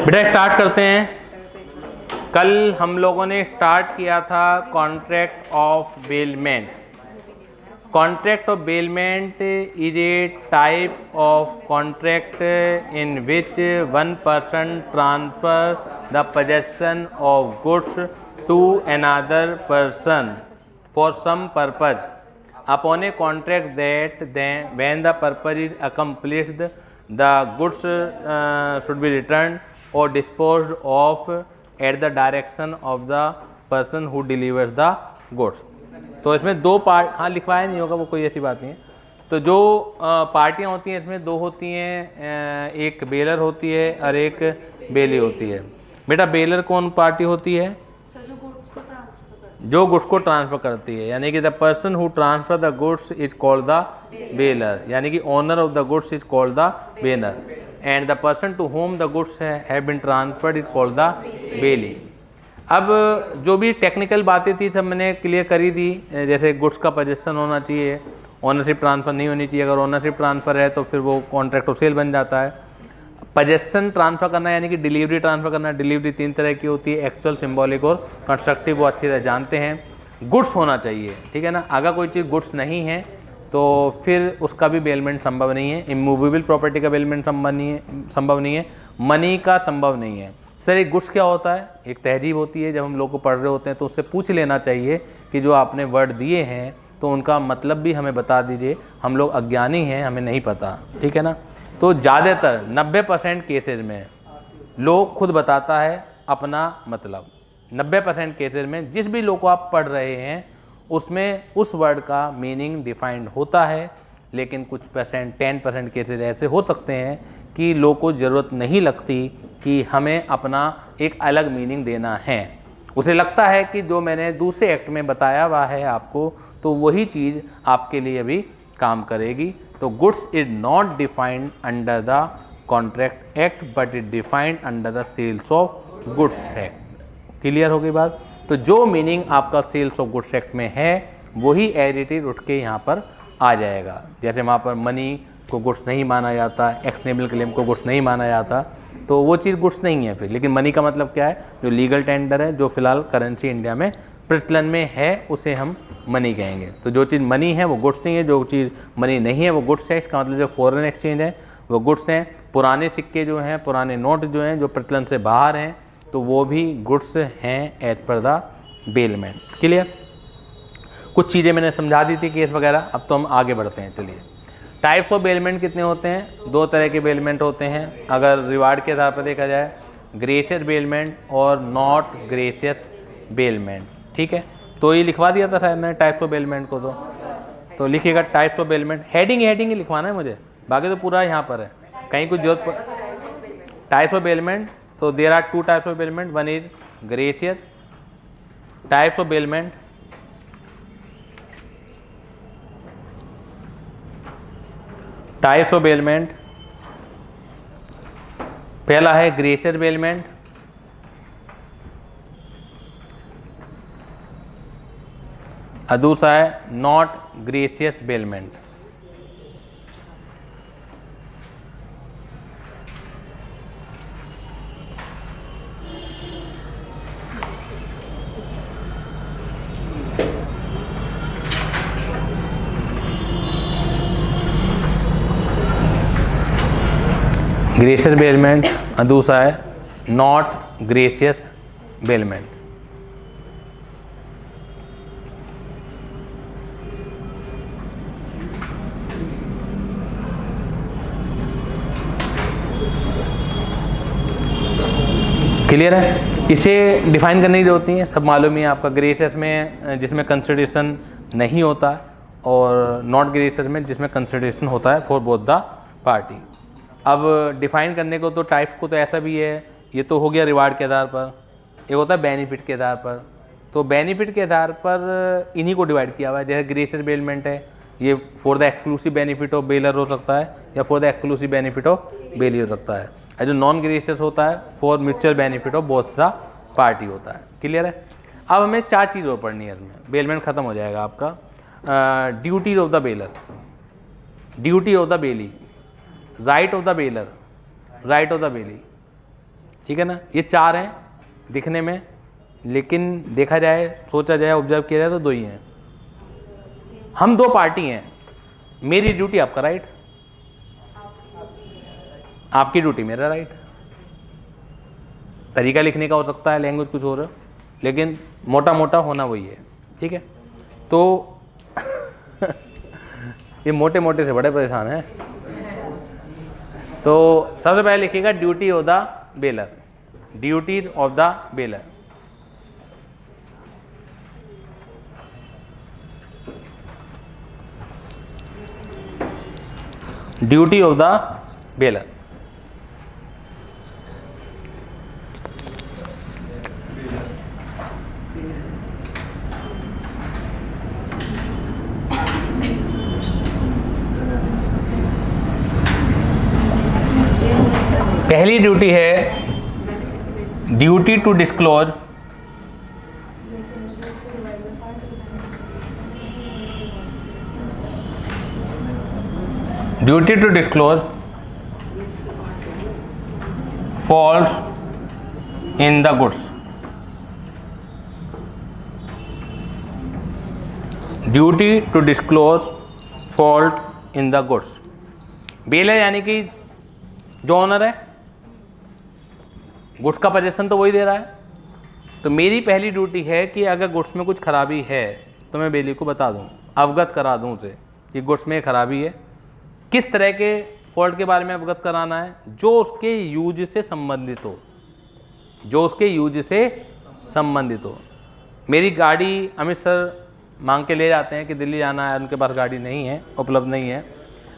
बेटा स्टार्ट करते हैं। कल हम लोगों ने स्टार्ट किया था contract of bailment. Contract of bailment is a type of contract in which one person transfer the possession of goods to another person for some purpose. Upon a contract that then when the purpose is accomplished, the goods should be returned or disposed of at the direction of the person who delivers the goods. तो इसमें दो part, हाँ लिखवाया नहीं होगा वो, कोई ऐसी बात नहीं है। तो जो पार्टियाँ होती हैं इसमें दो होती हैं, एक बेलर होती है और एक बेली होती है। बेटा बेलर कौन पार्टी होती है? जो गुड्स को ट्रांसफर करती है, यानी कि the person who transfer the goods is called the bailor, यानी कि owner of the goods is called the bailor, and the person to whom the goods have been transferred is called the bailee. अब जो भी technical बातें थी सब मैंने clear करी दी, जैसे गुड्स का पोजेसन होना चाहिए, ओनरशिप ट्रांसफ़र नहीं होनी चाहिए। अगर ओनरशिप ट्रांसफ़र है तो फिर वो कॉन्ट्रैक्ट ऑफ सेल बन जाता है। पोजेसन ट्रांसफ़र करना यानी कि डिलीवरी ट्रांसफ़र करना। डिलीवरी तीन तरह की होती है, एक्चुअल, सिंबॉलिक और कंस्ट्रक्टिव, वो अच्छी तरह जानते हैं। गुड्स होना चाहिए, ठीक है ना। अगर कोई चीज़ गुड्स नहीं है तो फिर उसका भी बेलमेंट संभव नहीं है। इमूवेबल प्रॉपर्टी का बेलमेंट संभव नहीं है। मनी का संभव नहीं है। सर एक गुड्स क्या होता है? एक तहजीब होती है। जब हम लोग को पढ़ रहे होते हैं तो उससे पूछ लेना चाहिए कि जो आपने वर्ड दिए हैं तो उनका मतलब भी हमें बता दीजिए। हम लोग अज्ञानी हैं, हमें नहीं पता, ठीक है ना। तो ज़्यादातर 90% केसेज में लोग खुद बताता है अपना मतलब। 90% केसेज में जिस भी लोग को आप पढ़ रहे हैं उसमें उस वर्ड का मीनिंग डिफाइंड होता है, लेकिन कुछ परसेंट 10% केसेज ऐसे हो सकते हैं कि लोग को ज़रूरत नहीं लगती कि हमें अपना एक अलग मीनिंग देना है। उसे लगता है कि जो मैंने दूसरे एक्ट में बताया हुआ है आपको, तो वही चीज़ आपके लिए भी काम करेगी। तो goods is not defined under the contract act but it defined under the sales of goods act. Clear हो गई बात? तो जो मीनिंग आपका सेल्स ऑफ गुड्स एक्ट में है वही एज इट इज उठ के यहाँ पर आ जाएगा। जैसे वहाँ पर मनी को गुड्स नहीं माना जाता, एक्शनेबल क्लेम को गुड्स नहीं माना जाता, तो वो चीज़ गुड्स नहीं है फिर। लेकिन मनी का मतलब क्या है? जो लीगल टेंडर है, जो फिलहाल करेंसी इंडिया में प्रचलन में है, उसे हम मनी कहेंगे। तो जो चीज़ मनी है वो गुड्स नहीं है, जो चीज़ मनी नहीं है वो गुड्स है। इसका मतलब जो फॉरेन एक्सचेंज है वो गुड्स हैं। पुराने सिक्के जो हैं, पुराने नोट जो हैं, जो प्रचलन से बाहर हैं, तो वो भी गुड्स हैं as per the bailment. Clear? कुछ चीज़ें मैंने समझा दी थी, केस वगैरह। अब तो हम आगे बढ़ते हैं। चलिए, टाइप्स ऑफ बेलमेंट कितने होते हैं? दो तरह के बेलमेंट होते हैं। अगर रिवार्ड के आधार पर देखा जाए, ग्रेशियस बेलमेंट और नॉट ग्रेशियस बेलमेंट, ठीक है। तो ये लिखवा दिया था शायद मैंने टाइप्स ऑफ बेलमेंट को। तो लिखिएगा टाइप्स ऑफ बेलमेंट, हेडिंग ही लिखवाना है मुझे, बाकी तो पूरा यहाँ पर है, कहीं कुछ जरूरत। टाइप्स ऑफ बेलमेंट, तो there are two types of bailment, one is gratuitous types of bailment. Types of bailment, पहला है ग्रेशियस बेलमेंट, और दूसरा है not gratuitous bailment. Gratuitous bailment और दूसरा है नॉट ग्रेशियस बेलमेंट। क्लियर है? इसे डिफाइन करने की जरूरत नहीं है, सब मालूम ही है आपका। ग्रेशियस में जिसमें कंसिडरेशन नहीं होता, और नॉट ग्रेशियस में जिसमें कंसिडरेशन होता है फॉर बोथ द पार्टी। अब डिफाइन करने को तो टाइप्स को तो ऐसा भी है, ये तो हो गया रिवार्ड के आधार पर, एक होता है बेनिफिट के आधार पर। तो बेनिफिट के आधार पर इन्हीं को डिवाइड किया हुआ है। जैसे ग्रेशियस बेलमेंट है, ये for the exclusive benefit of baler हो सकता है, या for the exclusive benefit of belly हो सकता है। जो नॉन ग्रेशियस होता है for mutual benefit of both the party होता है। क्लियर है? अब हमें चार चीज़ और पढ़नी है इसमें, बेलमेंट खत्म हो जाएगा आपका। Duties of the bailor, duty of the bailee, right of the baler, right of the बेली, ठीक है ना। ये 4 हैं दिखने में, लेकिन देखा जाए, सोचा जाए, ऑब्जर्व किया जाए तो 2 ही हैं। हम 2 पार्टी हैं, मेरी ड्यूटी आपका राइट, आपकी ड्यूटी मेरा राइट। तरीका लिखने का हो सकता है, लैंग्वेज कुछ और है, लेकिन मोटा मोटा होना वही है, ठीक है। तो ये मोटे मोटे से बड़े परेशान हैं। तो सबसे पहले लिखिएगा duty of the bailor, duty of the bailor. Duty of the bailor. पहली ड्यूटी है duty to disclose duty to disclose fault in the goods. Duty to disclose fault in the goods. Bailor यानी कि जो owner है, goods का position तो वही दे रहा है। तो मेरी पहली ड्यूटी है कि अगर गुड्स में कुछ खराबी है तो मैं बेली को बता दूं, अवगत करा दूं उसे कि गुड्स में खराबी है। किस तरह के फॉल्ट के बारे में अवगत कराना है? जो उसके यूज से संबंधित हो, जो उसके यूज से संबंधित हो। मेरी गाड़ी अमित सर मांग के ले जाते हैं कि दिल्ली जाना है, उनके पास गाड़ी नहीं है, उपलब्ध नहीं है।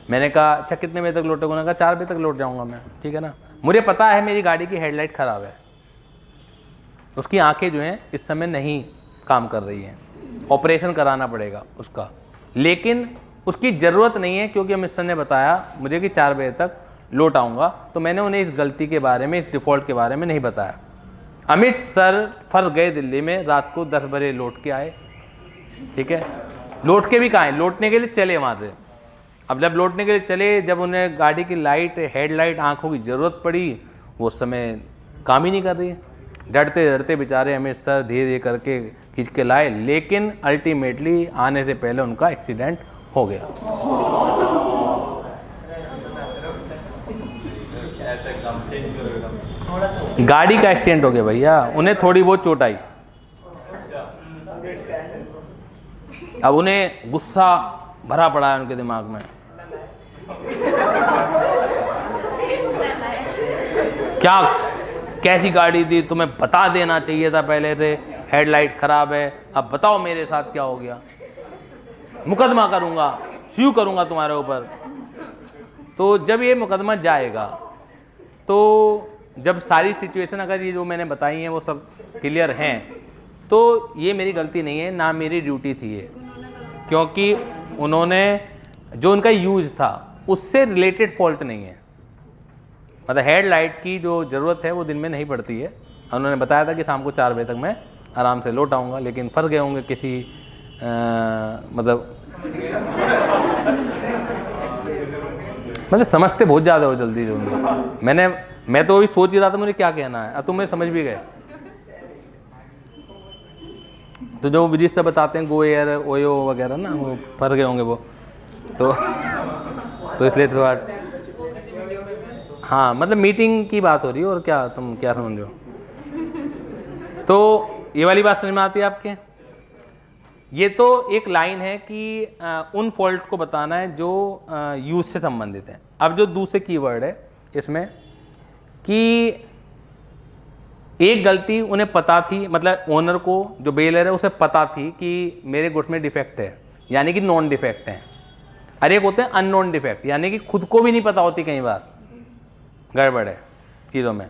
मैंने कहा अच्छा कितने बजे तक लौटोगे? उन्होंने कहा 4 बजे तक लौट जाऊंगा मैं, ठीक है ना। मुझे पता है मेरी गाड़ी की हेडलाइट ख़राब है, उसकी आंखें जो हैं इस समय नहीं काम कर रही हैं, ऑपरेशन कराना पड़ेगा उसका, लेकिन उसकी ज़रूरत नहीं है क्योंकि अमित सर ने बताया मुझे कि 4 बजे तक लौट आऊँगा। तो मैंने उन्हें इस गलती के बारे में, इस डिफ़ॉल्ट के बारे में नहीं बताया। अमित सर फंस गए दिल्ली में, रात को 10 बजे लौट के आए, ठीक है। लौट के भी कहाँ है, लौटने के लिए चले वहाँ से। अब जब लौटने के लिए चले, जब उन्हें गाड़ी की लाइट, हेडलाइट, आंखों की ज़रूरत पड़ी, वो समय काम ही नहीं कर रही है। डरते डरते बेचारे अमित सर धीरे धीरे करके खींच के लाए, लेकिन अल्टीमेटली आने से पहले उनका एक्सीडेंट हो गया। गाड़ी का एक्सीडेंट हो गया भैया, उन्हें थोड़ी बहुत चोट आई। अब उन्हें गुस्सा भरा पड़ा है उनके दिमाग में। क्या कैसी गाड़ी दी, तुम्हें बता देना चाहिए था पहले से, हेडलाइट खराब है, अब बताओ मेरे साथ क्या हो गया, मुकदमा करूंगा, स्यू करूंगा तुम्हारे ऊपर। तो जब ये मुकदमा जाएगा, तो जब सारी सिचुएशन अगर ये जो मैंने बताई हैं वो सब क्लियर हैं, तो ये मेरी गलती नहीं है, ना मेरी ड्यूटी थी ये, क्योंकि उन्होंने जो उनका यूज था उससे रिलेटेड फॉल्ट नहीं है। मतलब हेडलाइट की जो ज़रूरत है वो दिन में नहीं पड़ती है। उन्होंने बताया था कि शाम को 4 बजे तक मैं आराम से लौट आऊँगा, लेकिन फंस गए होंगे किसी मतलब समझते बहुत ज़्यादा हो जल्दी जो। मैं तो अभी सोच ही रहा था मुझे क्या कहना है, अब तुम मुझे समझ भी गए। तो जो विजिट से बताते हैं गो एयर, ओयो वगैरह ना, वो फंस गए होंगे वो, तो इसलिए थोड़ा, हाँ मतलब मीटिंग की बात हो रही है, और क्या तुम क्या समझ रहे हो। तो ये वाली बात समझ में आती है आपके। ये तो एक लाइन है कि उन फॉल्ट को बताना है जो यूज से संबंधित है। अब जो दूसरे कीवर्ड है इसमें कि एक गलती उन्हें पता थी, मतलब ओनर को, जो बेलर है उसे पता थी कि मेरे गुड्स में डिफेक्ट है, यानी कि नॉन डिफेक्ट है। अरे एक होते हैं अननोन डिफेक्ट, यानी कि खुद को भी नहीं पता होती, कई बार गड़बड़ है चीज़ों में।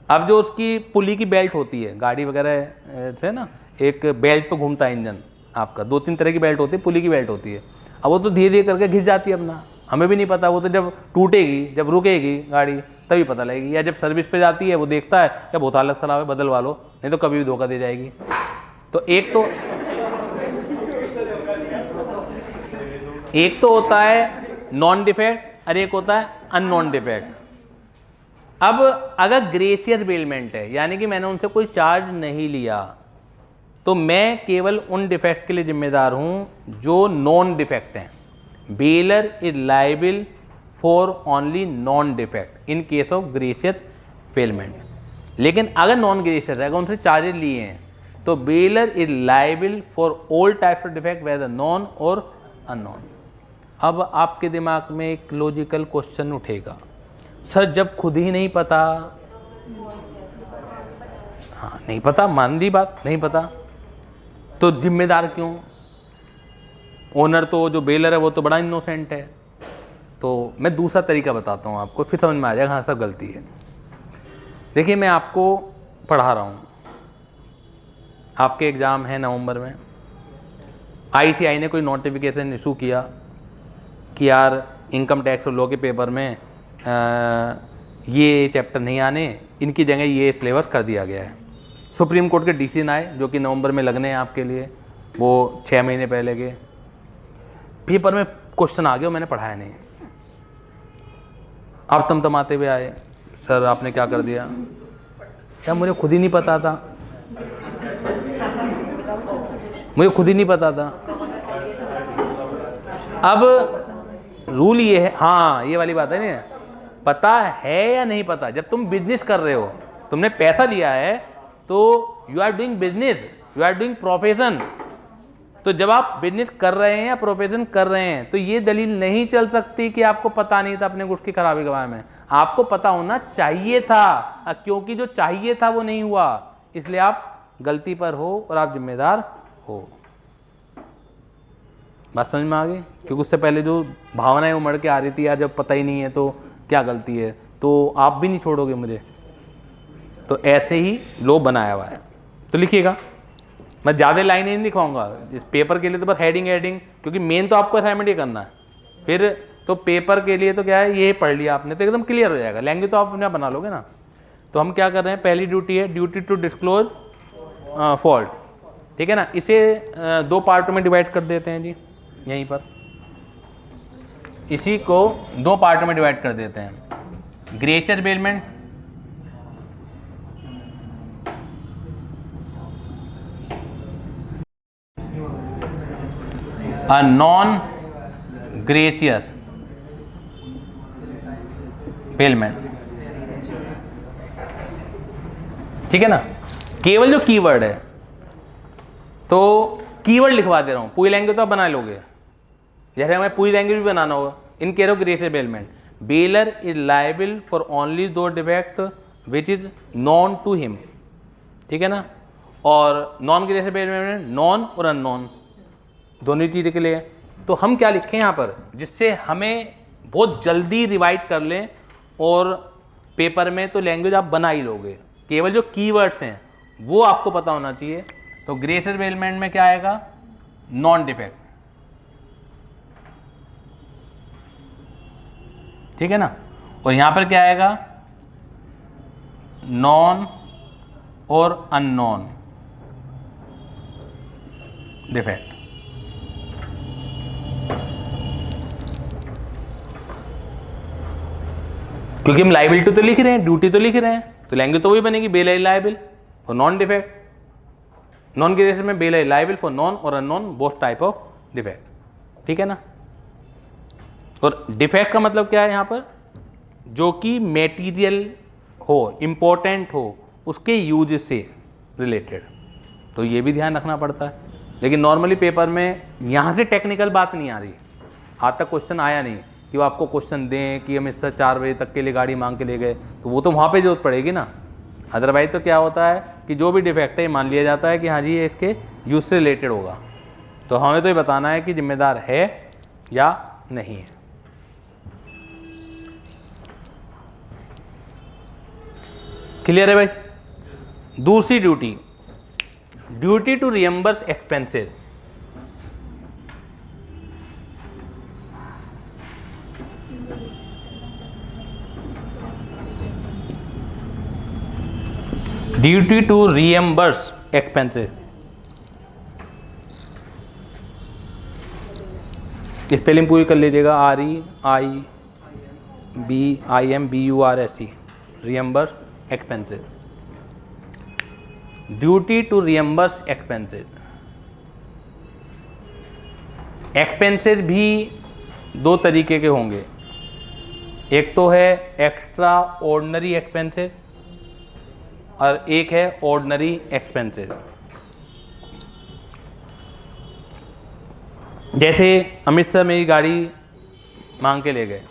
अब जो उसकी पुली की बेल्ट होती है गाड़ी वगैरह से ना, एक बेल्ट पे घूमता है इंजन आपका, 2-3 तरह की बेल्ट होती है, पुली की बेल्ट होती है। अब वो तो धीरे धीरे करके घिस जाती है अपना, हमें भी नहीं पता, वो तो जब टूटेगी, जब रुकेगी गाड़ी तभी पता लगेगी, या जब सर्विस पे जाती है वो देखता है या बहुत हालत ख़राब है बदलवा लो, नहीं तो कभी भी धोखा दे जाएगी। तो एक तो होता है नॉन डिफेक्ट और एक होता है अननोन डिफेक्ट। अब अगर ग्रेशियस बेलमेंट है, यानी कि मैंने उनसे कोई चार्ज नहीं लिया, तो मैं केवल उन डिफेक्ट के लिए जिम्मेदार हूं जो नॉन डिफेक्ट हैं। Bailor is liable for only known defect in case of gratuitous bailment. लेकिन अगर नॉन ग्रेशियस है, अगर उनसे चार्जेस लिए हैं, तो bailor is liable for all types of defect whether known और अननोन। अब आपके दिमाग में एक लॉजिकल क्वेश्चन उठेगा, सर जब खुद ही नहीं पता, हाँ नहीं पता, मान ली बात, नहीं पता, तो जिम्मेदार क्यों? ओनर तो, जो बेलर है वो तो बड़ा इनोसेंट है। तो मैं दूसरा तरीका बताता हूँ आपको, फिर समझ में आ जाएगा हाँ सब गलती है। देखिए मैं आपको पढ़ा रहा हूँ, आपके एग्ज़ाम है नवंबर में, आईसीआई ने कोई नोटिफिकेशन इशू किया कि यार इनकम टैक्स और लॉ के पेपर में ये चैप्टर नहीं आने, इनकी जगह ये सिलेबस कर दिया गया है। सुप्रीम कोर्ट के डिसीजन आए जो कि नवंबर में लगने हैं आपके लिए, वो 6 महीने पहले के। पेपर में क्वेश्चन आ गया, मैंने पढ़ाया नहीं, आप तमतमाते हुए आए, सर आपने क्या कर दिया? क्या मुझे खुद ही नहीं पता था, मुझे खुद ही नहीं पता था। अब रूल ये है, हाँ ये वाली बात है ना, पता है या नहीं पता। जब तुम बिजनेस कर रहे हो, तुमने पैसा लिया है, तो you are doing business, you are doing profession. तो जब आप बिजनेस कर रहे हैं या प्रोफेशन कर रहे हैं, तो ये दलील नहीं चल सकती कि आपको पता नहीं था अपने गुड्स की खराबी के बारे में। आपको पता होना चाहिए था, क्योंकि जो चाहिए था वो नहीं हुआ, इसलिए आप गलती पर हो और आप जिम्मेदार हो। बात समझ में आ गई? क्योंकि उससे पहले जो भावनाएं उमड़ के आ रही थी, यार जब पता ही नहीं है तो क्या गलती है, तो आप भी नहीं छोड़ोगे मुझे। तो ऐसे ही लो बनाया हुआ है। तो लिखिएगा, मैं ज़्यादा लाइनें नहीं लिखवाऊंगा इस पेपर के लिए, तो बस हेडिंग हेडिंग, क्योंकि मेन तो आपको असाइनमेंट ही करना है। फिर तो पेपर के लिए तो क्या है, ये पढ़ लिया आपने तो एकदम क्लियर हो जाएगा। लैंग्वेज तो आप अपने बना लोगे ना। तो हम क्या कर रहे हैं, पहली ड्यूटी है ड्यूटी टू डिस्क्लोज फॉल्ट, ठीक है ना। इसे 2 पार्ट में डिवाइड कर देते हैं जी, यहीं पर इसी को 2 पार्ट में डिवाइड कर देते हैं। Gratuitous bailment, uh non gratuitous bailment, ठीक है ना। केवल जो कीवर्ड है, तो कीवर्ड लिखवा दे रहा हूं, पूरी लैंग्वेज तो आप बना लोगे, जैसे हमें पूरी लैंग्वेज भी बनाना होगा। In case of gratuitous bailment, bailor is liable for only the defect which is known to him, ठीक है ना। और नॉन ग्रेशियस बेलमेंट नॉन और अननोन दोनों चीज़ें के लिए। तो हम क्या लिखें यहाँ पर, जिससे हमें बहुत जल्दी रिवाइज कर लें, और पेपर में तो लैंग्वेज आप बना ही लोगे, केवल जो कीवर्ड्स हैं वो आपको पता होना चाहिए। तो ग्रेशियस बेलमेंट में क्या आएगा, नॉन डिफेक्ट, ठीक है ना। और यहां पर क्या आएगा, नॉन और अननोन डिफेक्ट। क्योंकि हम लाइबिलिटी तो लिख रहे हैं, ड्यूटी तो लिख रहे हैं, तो लैंग्वेज तो वही बनेगी, bail is liable for known defect, non gratuitous में bail is liable for known और unknown both type of defect, ठीक है ना। और डिफेक्ट का मतलब क्या है यहाँ पर, जो कि मेटीरियल हो, इंपॉर्टेंट हो, उसके यूज से रिलेटेड, तो ये भी ध्यान रखना पड़ता है। लेकिन नॉर्मली पेपर में यहाँ से टेक्निकल बात नहीं आ रही, आज तक क्वेश्चन आया नहीं कि वो आपको क्वेश्चन दें कि हम इससे 4 बजे तक के लिए गाड़ी मांग के ले गए, तो वो तो वहाँ पे जरूरत पड़ेगी ना। अदरवाइज तो क्या होता है कि जो भी डिफेक्ट है मान लिया जाता है कि हाँ जी ये इसके यूज से रिलेटेड होगा, तो हमें तो ये बताना है कि जिम्मेदार है या नहीं है। क्लियर है भाई। दूसरी duty, duty to reimburse expenses. Duty to reimburse expenses, spelling पूरी कर लीजिएगा, REIMBURSE, reimburse expenses. Duty to reimburse expenses. Expenses भी दो तरीके के होंगे, एक तो है एक्स्ट्रा ऑर्डिनरी एक्सपेंसेस और एक है ऑर्डिनरी एक्सपेंसेस। जैसे अमित सर मेरी गाड़ी मांग के ले गए,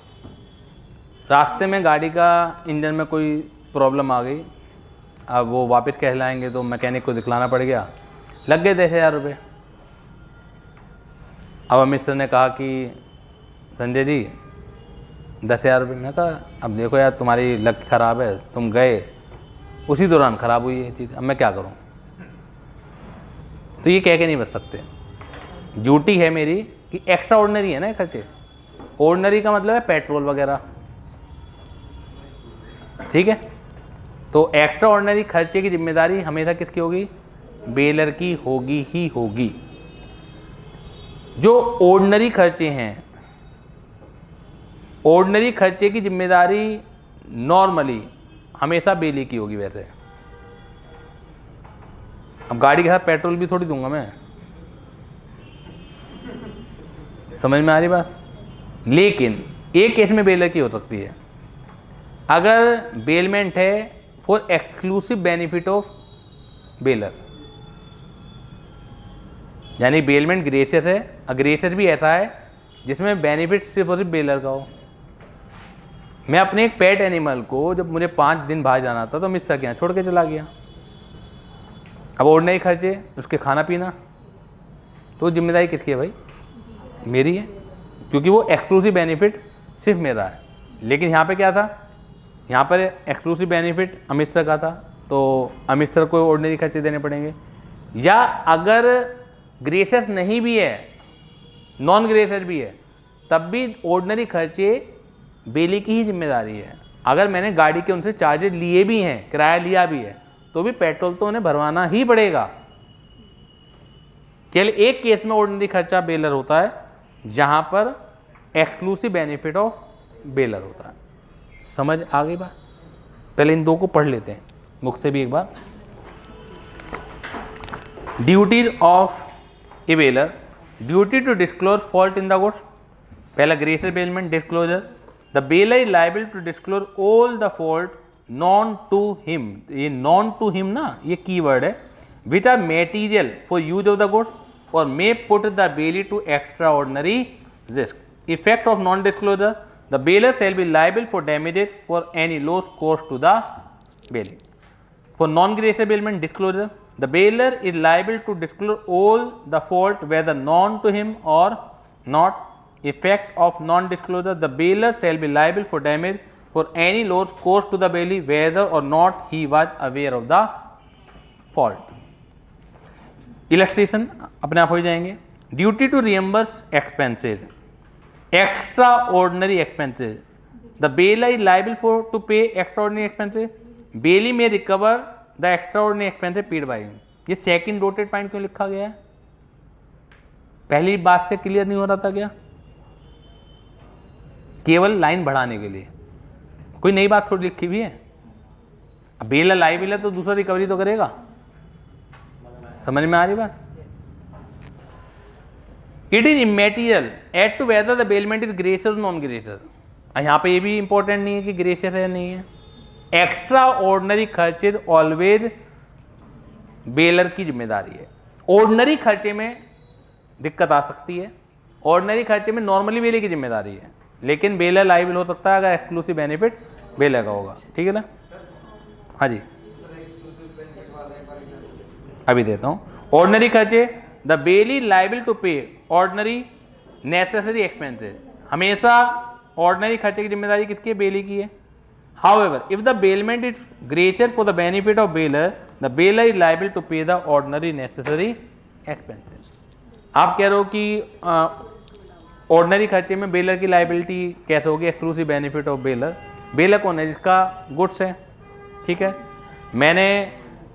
रास्ते में गाड़ी का इंजन में कोई प्रॉब्लम आ गई, अब वो वापस कहलाएंगे तो मैकेनिक को दिखलाना पड़ गया, लग गए 10,000 रुपये। अब अमित सर ने कहा कि संजय जी 10,000 रुपये। मैंने कहा अब देखो यार तुम्हारी लक ख़राब है, तुम गए उसी दौरान ख़राब हुई ये चीज़, अब मैं क्या करूं? तो ये कह के नहीं बच सकते। ड्यूटी है मेरी कि एक्स्ट्रा ऑर्डिनरी है ना खर्चे, ऑर्डिनरी का मतलब है पेट्रोल वगैरह, ठीक है। तो एक्स्ट्रा ऑर्डिनरी खर्चे की जिम्मेदारी हमेशा किसकी होगी? बेलर की होगी ही होगी। जो ऑर्डिनरी खर्चे हैं, ऑर्डिनरी खर्चे की जिम्मेदारी नॉर्मली हमेशा बेली की होगी। वैसे अब गाड़ी के साथ पेट्रोल भी थोड़ी दूंगा मैं, समझ में आ रही बात? लेकिन एक केस में बेलर की हो सकती है, अगर बेलमेंट है for exclusive benefit of baler, यानी बेलमेंट ग्रेशियस है, ग्रेशियस भी ऐसा है जिसमें बेनिफिट सिर्फ और सिर्फ बेलर का हो। मैं अपने एक पेट एनिमल को जब मुझे 5 दिन बाहर जाना था तो मिस क्या छोड़ के चला गया। अब ऑर्डिनरी खर्चे, उसके खाना पीना, तो जिम्मेदारी किसकी है भाई? मेरी है, क्योंकि वो एक्सक्लूसिव बेनिफिट सिर्फ मेरा है। लेकिन यहाँ पे क्या था? यहाँ पर एक्सक्लूसिव बेनिफिट अमित सर का था, तो अमित सर को ऑर्डिनरी खर्चे देने पड़ेंगे। या अगर ग्रेशियस नहीं भी है, नॉन ग्रेशियस भी है, तब भी ऑर्डिनरी खर्चे बेली की ही जिम्मेदारी है। अगर मैंने गाड़ी के उनसे चार्जेस लिए भी हैं, किराया लिया भी है, तो भी पेट्रोल तो उन्हें भरवाना ही पड़ेगा। केवल एक केस में ऑर्डिनरी खर्चा बेलर होता है, जहां पर एक्सक्लूसिव बेनिफिट ऑफ बेलर होता है। समझ आ गई बात? पहले इन दो को पढ़ लेते हैं मुख से भी एक बार। Duty of a bailor, duty to disclose fault in the goods. पहला gratuitous bailment disclosure, the bailor is liable to disclose all the fault known to him. ये नॉन टू हिम ना, ये कीवर्ड है, which are material for use of the goods और may put the bailee to extraordinary risk. Effect of non disclosure, the baler shall be liable for damages for any loss caused to the bailey. For non-gracious bailment disclosure, the baler is liable to disclose all the fault whether known to him or not. Effect of non-disclosure, the baler shall be liable for damage for any loss caused to the bailey whether or not he was aware of the fault. Illustration अपने आप हो जाएंगे। Duty to reimburse expenses, extraordinary expenses, the bailor is liable for to pay extraordinary expenses. Bailey may recover the extraordinary expenses paid by him. ये second dotted point क्यों लिखा गया है? पहली बात से क्लियर नहीं हो रहा था क्या? केवल लाइन बढ़ाने के लिए, कोई नई बात थोड़ी लिखी हुई है। अब बेलर लायबल है तो दूसरा रिकवरी तो करेगा। समझ में आ रही बात? It is immaterial as to whether the bailment is gratuitous और नॉन ग्रेशियस। यहाँ पे ये भी इंपॉर्टेंट नहीं है कि ग्रेशियस है या नहीं है। एक्स्ट्रा ऑर्डिनरी खर्चे ऑलवेज बेलर की जिम्मेदारी है। ऑर्डिनरी खर्चे में दिक्कत आ सकती है, ऑर्डिनरी खर्चे में नॉर्मली बेलर की जिम्मेदारी है, लेकिन बेलर लायबल हो सकता है अगर एक्सक्लूसिव बेनिफिट बेलर का होगा। ठीक है ना? हाँ जी, अभी देता हूँ। ऑर्डिनरी खर्चे, the bailee liable to pay ordinary necessary expenses. हमेशा ऑर्डिनरी खर्चे की जिम्मेदारी किसकी है? बेली की है। However if the bailment is gratuitous for the benefit of bailor, the bailor is liable to pay the ordinary necessary expenses. आप कह रहे हो कि ऑर्डिनरी खर्चे में बेलर की लायबिलिटी कैसे होगी? Exclusive benefit of baler. Baler कौन है? जिसका गुड्स है। ठीक है, मैंने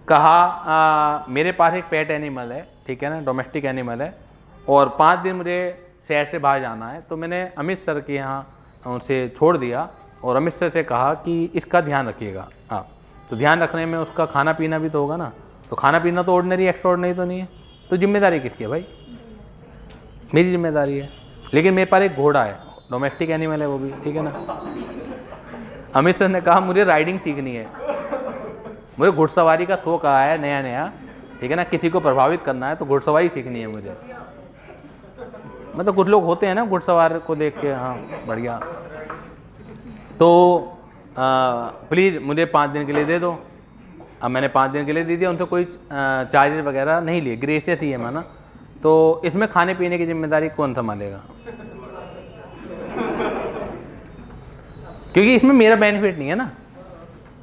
कहा मेरे पास एक पेट एनिमल है, ठीक है ना, डोमेस्टिक एनिमल है, और 5 दिन मुझे शहर से बाहर जाना है, तो मैंने अमित सर के यहाँ उनसे छोड़ दिया और अमित सर से कहा कि इसका ध्यान रखिएगा आप। तो ध्यान रखने में उसका खाना पीना भी तो होगा ना, तो खाना पीना तो ऑर्डिनरी एक्स्ट्रा ऑर्डिनरी तो नहीं है, तो जिम्मेदारी किसकी है भाई? मेरी जिम्मेदारी है। लेकिन मेरे पास एक घोड़ा है, डोमेस्टिक एनिमल है वो भी, ठीक है ना। अमित सर ने कहा मुझे राइडिंग सीखनी है, मुझे घुड़सवारी का शौक आया है नया नया, ठीक है ना, किसी को प्रभावित करना है तो घुड़सवारी सीखनी है मुझे। मतलब कुछ लोग होते हैं ना घुड़सवार को देख के, हाँ बढ़िया, तो प्लीज़ मुझे 5 दिन के लिए दे दो। अब मैंने 5 दिन के लिए दे दिया, उनसे कोई चार्जेस वगैरह नहीं लिए, ग्रेसियस ही है माना। तो इसमें खाने पीने की जिम्मेदारी कौन संभालेगा? क्योंकि इसमें मेरा बेनिफिट नहीं है ना,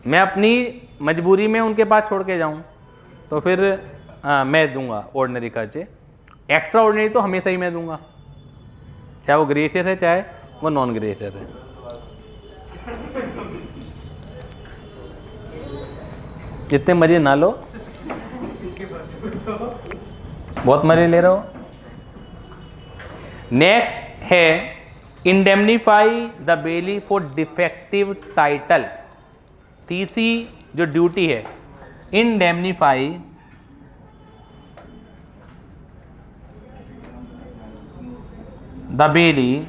मैं अपनी मजबूरी में उनके पास छोड़ के जाऊं तो फिर मैं दूंगा ऑर्डिनरी खर्चे, एक्स्ट्रा ऑर्डिनरी तो हमेशा ही मैं दूंगा, चाहे वो ग्रेशियस है चाहे वो नॉन ग्रेशियस है। जितने मजे ना लो, बहुत मजे ले रहे हो। नेक्स्ट है indemnify the bailee for defective title. तीसरी जो ड्यूटी है, indemnify the bailee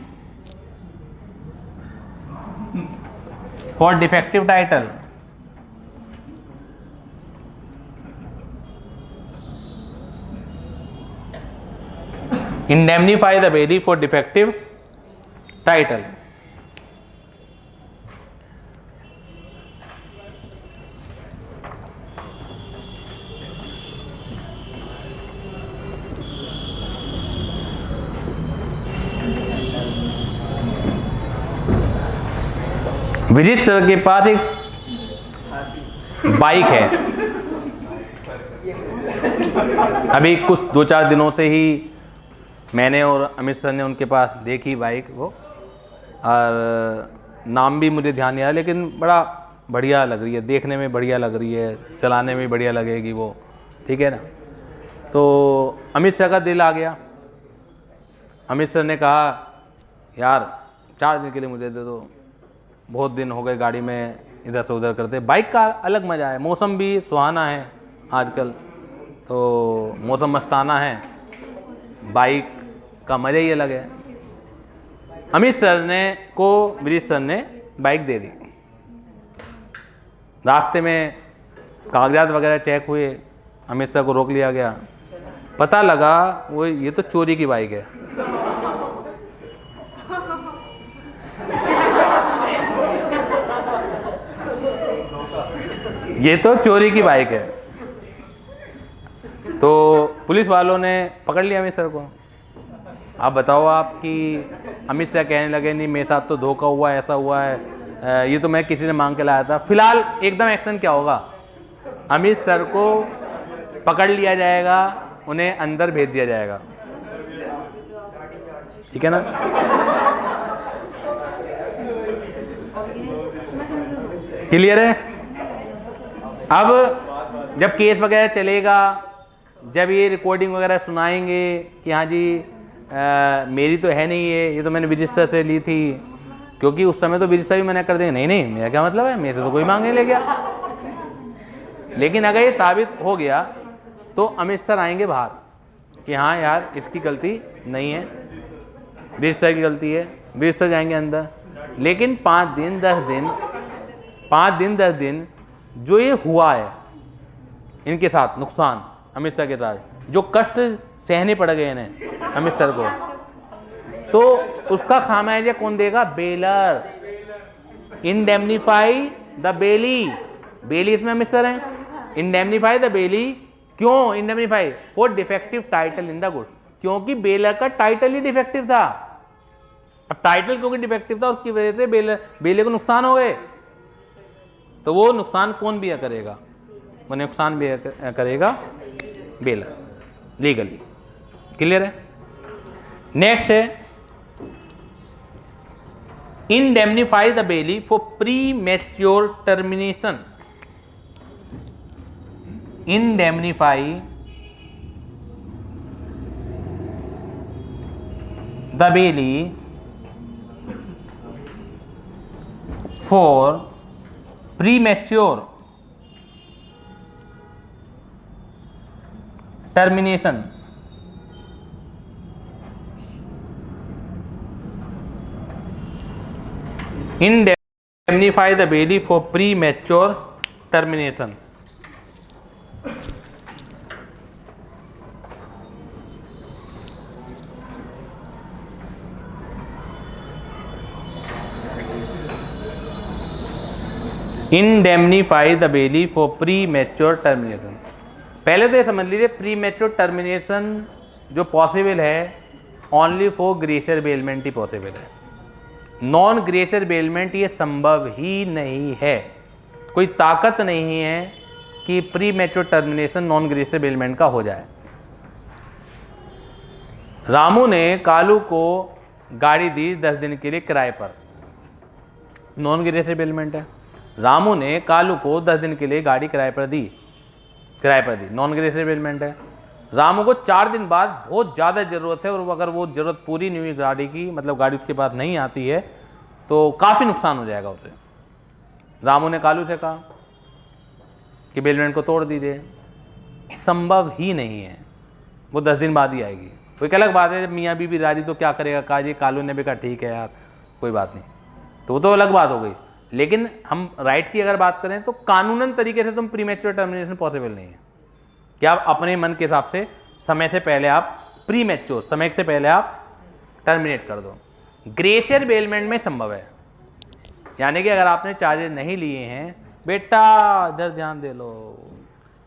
for defective title. indemnify the bailey for defective title। Vijit sir के पास एक बाइक है, अभी कुछ 2-4 दिनों से ही मैंने और अमित सर ने उनके पास देखी बाइक वो, और नाम भी मुझे ध्यान नहीं आया, लेकिन बड़ा बढ़िया लग रही है, देखने में बढ़िया लग रही है, चलाने में बढ़िया लगेगी वो, ठीक है ना। तो अमित सर का दिल आ गया। अमित सर ने कहा यार 4 दिन के लिए मुझे दे दो, बहुत दिन हो गए गाड़ी में इधर से उधर करते। बाइक का अलग मज़ा है, मौसम भी सुहाना है आजकल, तो मौसम मस्ताना है, बाइक का मज़ा ही अलग है। अमित सर ने को विजित सर ने बाइक दे दी। रास्ते में कागजात वगैरह चेक हुए, अमित सर को रोक लिया गया, पता लगा वो ये तो चोरी की बाइक है। ये तो चोरी की बाइक है। तो पुलिस वालों ने पकड़ लिया अमित सर को। आप बताओ, आपकी अमित सर कहने लगे नहीं मेरे साथ तो धोखा हुआ, ऐसा हुआ है, ये तो मैं किसी ने मांग के लाया था। फिलहाल एकदम एक्शन क्या होगा? अमित सर को पकड़ लिया जाएगा, उन्हें अंदर भेज दिया जाएगा, ठीक है ना। क्लियर है? अब जब केस वगैरह चलेगा, जब ये रिकॉर्डिंग वगैरह सुनाएंगे कि हाँ जी मेरी तो है नहीं ये तो मैंने विजित सर से ली थी, क्योंकि उस समय तो विजित सर भी मना कर देंगे, नहीं मेरा क्या मतलब है, मेरे से तो कोई मांगने ले गया। लेकिन अगर ये साबित हो गया तो अमित सर आएंगे बाहर कि हाँ यार इसकी गलती नहीं है, विजित सर की गलती है, विजित सर जाएंगे अंदर। लेकिन 5 दिन 10 दिन जो ये हुआ है इनके साथ नुकसान, अमित सर के साथ जो कष्ट सहने पड़ गए इन्हें अमित सर को, तो उसका खामियाजा कौन देगा? बेलर। इंडेमनीफाई द बेली, बेली इसमें अमित सर हैं। इंडेमनीफाई द बेली, क्यों indemnify? For defective title in the good, क्योंकि बेलर का टाइटल ही डिफेक्टिव था। अब टाइटल क्योंकि डिफेक्टिव था उसकी वजह से बेले को नुकसान हो गए, तो वो नुकसान कौन भी करेगा? वो नुकसान भी करेगा बेलर, लीगली। क्लियर है? नेक्स्ट है indemnify the bailee for premature termination. Indemnify the bailee for premature termination indemnify the bailiff for premature termination. Indemnify the bailee for premature termination. पहले तो ये समझ लीजिए प्री मैच्योर टर्मिनेशन जो possible है only for gratuitous bailment ही possible है। Non gratuitous bailment ये संभव ही नहीं है। कोई ताकत नहीं है कि premature termination non gratuitous bailment का हो जाए। रामू ने कालू को गाड़ी दी 10 दिन के लिए किराए पर, नॉन ग्रेशियर बेलमेंट है। रामू ने कालू को 10 दिन के लिए गाड़ी किराए पर दी, नॉन ग्रेशियर बेलमेंट है। रामू को 4 दिन बाद बहुत ज़्यादा ज़रूरत है और अगर वो ज़रूरत पूरी नहीं हुई गाड़ी की, मतलब गाड़ी उसके पास नहीं आती है, तो काफ़ी नुकसान हो जाएगा उसे। रामू ने कालू से कहा कि बेलमेंट को तोड़ दीजिए, संभव ही नहीं है, वो 10 दिन बाद ही आएगी। तो एक अलग बात है जब मियाँ बीवी राजी तो क्या करेगा, कहा जी कालू ने भी कहा ठीक है यार कोई बात नहीं, तो वो तो अलग बात हो गई। लेकिन हम राइट की अगर बात करें तो कानूनन तरीके से तुम प्रीमेच्योर टर्मिनेशन पॉसिबल नहीं है कि आप अपने मन के हिसाब से समय से पहले आप प्रीमेच्योर समय से पहले आप टर्मिनेट कर दो। ग्रेशियर बेलमेंट में संभव है, यानी कि अगर आपने चार्जेस नहीं लिए हैं, बेटा इधर ध्यान दे लो,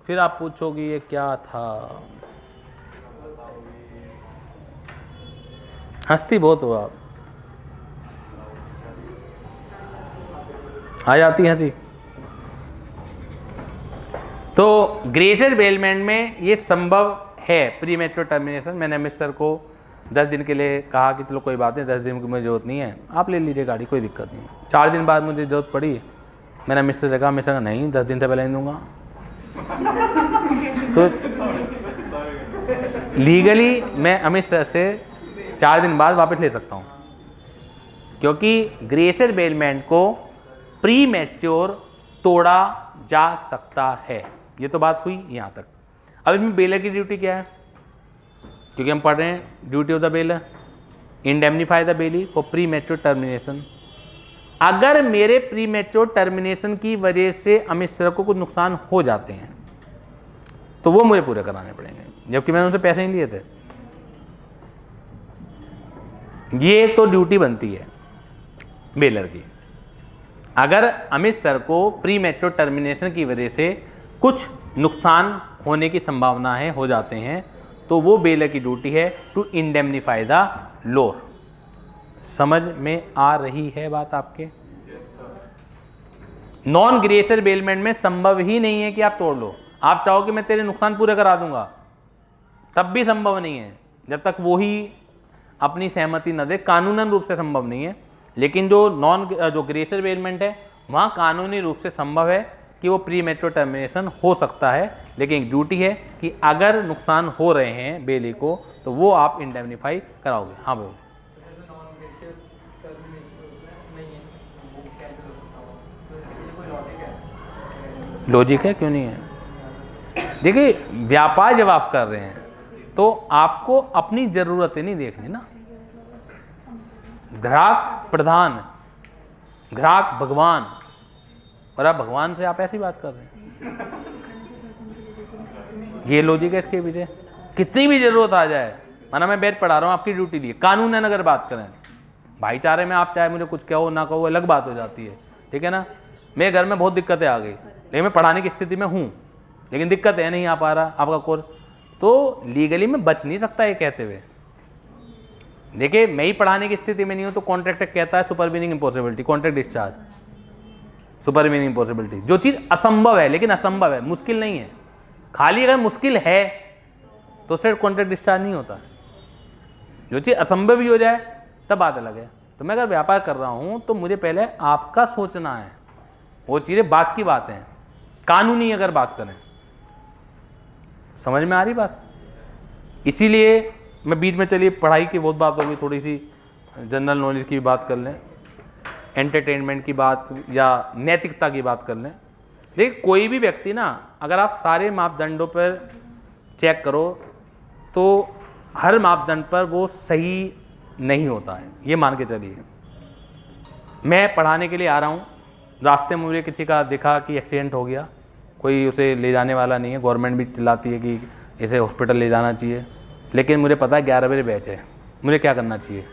फिर आप पूछोगे ये क्या था, हंसती बहुत हो आप, आ जाती हंसी। तो ग्रेशियर बेलमेंट में ये संभव है प्रीमेच्योर टर्मिनेशन। मैंने अमित सर को 10 दिन के लिए कहा कि चलो कोई बात नहीं, 10 दिन की मुझे जरूरत नहीं है, आप ले लीजिए गाड़ी, कोई दिक्कत नहीं। 4 दिन बाद मुझे जरूरत पड़ी, मैंने अमित सर से कहा, अमित सर नहीं 10 दिन से पहले नहीं दूंगा। तो लीगली मैं अमित सर से 4 दिन बाद वापस ले सकता हूँ, क्योंकि ग्रेशियर बेलमेंट को प्री मैच्योर तोड़ा जा सकता है। ये तो बात हुई यहाँ तक। अब इसमें बेलर की ड्यूटी क्या है, क्योंकि हम पढ़ रहे हैं duty of the baler indemnify the bailee for premature termination. अगर मेरे प्री मैच्योर टर्मिनेशन की वजह से अमित सर को कुछ नुकसान हो जाते हैं तो वो मुझे पूरे कराने पड़ेंगे, जबकि मैंने उनसे पैसे नहीं लिए थे। ये तो ड्यूटी बनती है बेलर की। अगर अमित सर को प्री मैच्योर टर्मिनेशन की वजह से कुछ नुकसान होने की संभावना हो जाते हैं तो वो बेलर की ड्यूटी है टू इंडेमनीफाई द लोअर। समझ में आ रही है बात आपके? नॉन ग्रेशियर बेलमेंट में संभव ही नहीं है कि आप तोड़ लो। आप चाहो कि मैं तेरे नुकसान पूरे करा दूंगा, तब भी संभव नहीं है जब तक वो ही अपनी सहमति न दे, कानूनन रूप से संभव नहीं है। लेकिन जो ग्रेशियर बेलमेंट है वहाँ कानूनी रूप से संभव है कि वो प्री मैच्योर टर्मिनेशन हो सकता है। लेकिन एक ड्यूटी है कि अगर नुकसान हो रहे हैं बेली को तो वो आप इंडेमनीफाई कराओगे। हाँ बोलो। लॉजिक है, क्यों नहीं है? देखिए व्यापार जब आप कर रहे हैं तो आपको अपनी ज़रूरतें नहीं देखनी ना। ग्राहक प्रधान, ग्राहक भगवान, और आप भगवान से आप ऐसी बात कर रहे हैं। ये लॉजिक है इसके पीछे। कितनी भी जरूरत आ जाए, माना मैं बेड पढ़ा रहा हूँ आपकी ड्यूटी लिए, कानूनन अगर बात करें, भाईचारे में आप चाहे मुझे कुछ कहो ना कहो अलग बात हो जाती है, ठीक है ना। मेरे घर में बहुत दिक्कतें आ गई, लेकिन मैं पढ़ाने की स्थिति में हूँ, लेकिन दिक्कत है नहीं आ पा रहा आपका कोर्स, तो लीगली मैं बच नहीं सकता ये कहते हुए। देखिए मैं ही पढ़ाने की स्थिति में नहीं हूँ तो कॉन्ट्रैक्टर कहता है supervening impossibility, contract discharge, supervening impossibility, जो चीज़ असंभव है, लेकिन असंभव है, मुश्किल नहीं है। खाली अगर मुश्किल है तो सिर्फ कॉन्ट्रैक्ट डिस्चार्ज नहीं होता। जो चीज़ असंभव ही हो जाए तब बात अलग है। तो मैं अगर व्यापार कर रहा हूँ तो मुझे पहले आपका सोचना है, वो चीज़ें बात की बात है। कानूनी अगर बात करें, समझ में आ रही बात? इसीलिए मैं बीच में, चलिए पढ़ाई की बहुत बात होगी, थोड़ी सी जनरल नॉलेज की बात कर लें। एंटरटेनमेंट की बात या नैतिकता की बात कर लें, देखिए कोई भी व्यक्ति ना, अगर आप सारे मापदंडों पर चेक करो तो हर मापदंड पर वो सही नहीं होता है, ये मान के चलिए। मैं पढ़ाने के लिए आ रहा हूँ, रास्ते में मुझे किसी का दिखा कि एक्सीडेंट हो गया, कोई उसे ले जाने वाला नहीं है, गवर्नमेंट भी चिल्लाती है कि इसे हॉस्पिटल ले जाना चाहिए, लेकिन मुझे पता है 11 बजे बैच है, मुझे क्या करना चाहिए?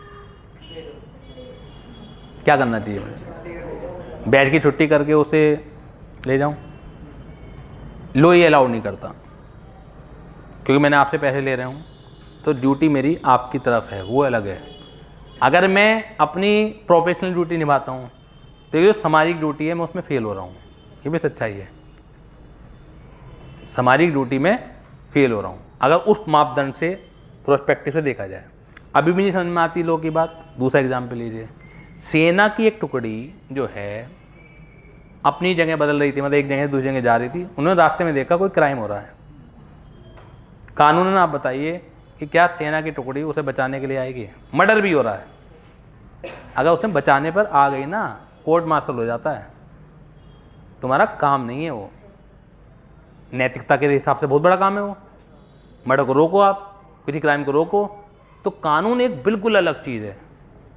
क्या करना चाहिए मुझे? बैच की छुट्टी करके उसे ले जाऊं? लो ये अलाउड नहीं करता, क्योंकि मैंने आपसे पैसे ले रहा हूं, तो ड्यूटी मेरी आपकी तरफ है, वो अलग है। अगर मैं अपनी प्रोफेशनल ड्यूटी निभाता हूं तो ये जो सामाजिक ड्यूटी है मैं उसमें फेल हो रहा हूं, ये भी सच्चाई है। सामाजिक ड्यूटी में फेल हो रहा हूं अगर उस मापदंड से प्रोस्पेक्टिव से देखा जाए। अभी भी नहीं समझ में आती लोगों की बात। दूसरा एग्जाम्पल लीजिए, सेना की एक टुकड़ी जो है अपनी जगह बदल रही थी, मतलब एक जगह से दूसरी जगह जा रही थी, उन्होंने रास्ते में देखा कोई क्राइम हो रहा है। कानूनन आप बताइए कि क्या सेना की टुकड़ी उसे बचाने के लिए आएगी? मर्डर भी हो रहा है, अगर उसने बचाने पर आ गई ना, कोर्ट मार्शल हो जाता है। तुम्हारा काम नहीं है वो, नैतिकता के हिसाब से बहुत बड़ा काम है वो। मर्डर को रोको, आप किसी क्राइम को रोको, तो कानून एक बिल्कुल अलग चीज़ है,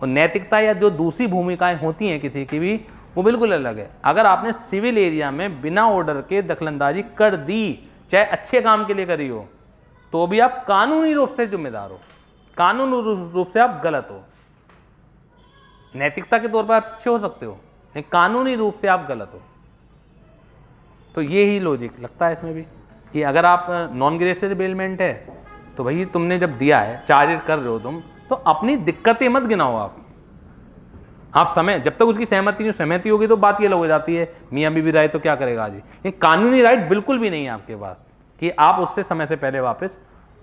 और नैतिकता या जो दूसरी भूमिकाएं होती हैं किसी की भी, वो बिल्कुल अलग है। अगर आपने सिविल एरिया में बिना ऑर्डर के दखलंदाजी कर दी, चाहे अच्छे काम के लिए करी हो, तो भी आप कानूनी रूप से जिम्मेदार हो, कानूनी रूप से आप गलत हो। नैतिकता के तौर पर आप अच्छे हो सकते हो, लेकिन कानूनी रूप से आप गलत हो। तो ये ही लॉजिक लगता है इसमें भी, कि अगर आप नॉन ग्रेसियस बेलमेंट है तो भाई तुमने जब दिया है, चार्ज कर रहे हो तुम, तो अपनी दिक्कतें मत गिनाओ। आप समय, जब तक उसकी सहमति नहीं, सहमति होगी तो बात ये लग हो जाती है मियाँ बीवी राय तो क्या करेगा आज। ये कानूनी राइट बिल्कुल भी नहीं है आपके पास कि आप उससे समय से पहले वापस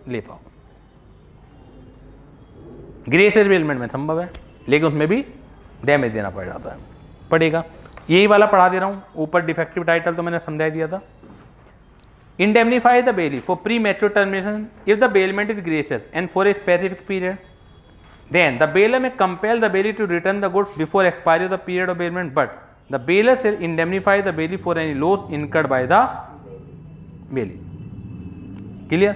ले पाओ। ग्रेसियस बेलमेंट में संभव है, लेकिन उसमें भी डैमेज देना पड़ जाता है, पड़ेगा। यही वाला पढ़ा दे रहा हूं, ऊपर डिफेक्टिव टाइटल तो मैंने समझा दिया था। Indemnify the bailee for premature termination if the bailment is gracious and for a specific period, then the bailior may compel the bailey to return the goods before expiry of the period of bailment, but the bailior shall indemnify the bailey for any loss incurred by the bailey. Clear?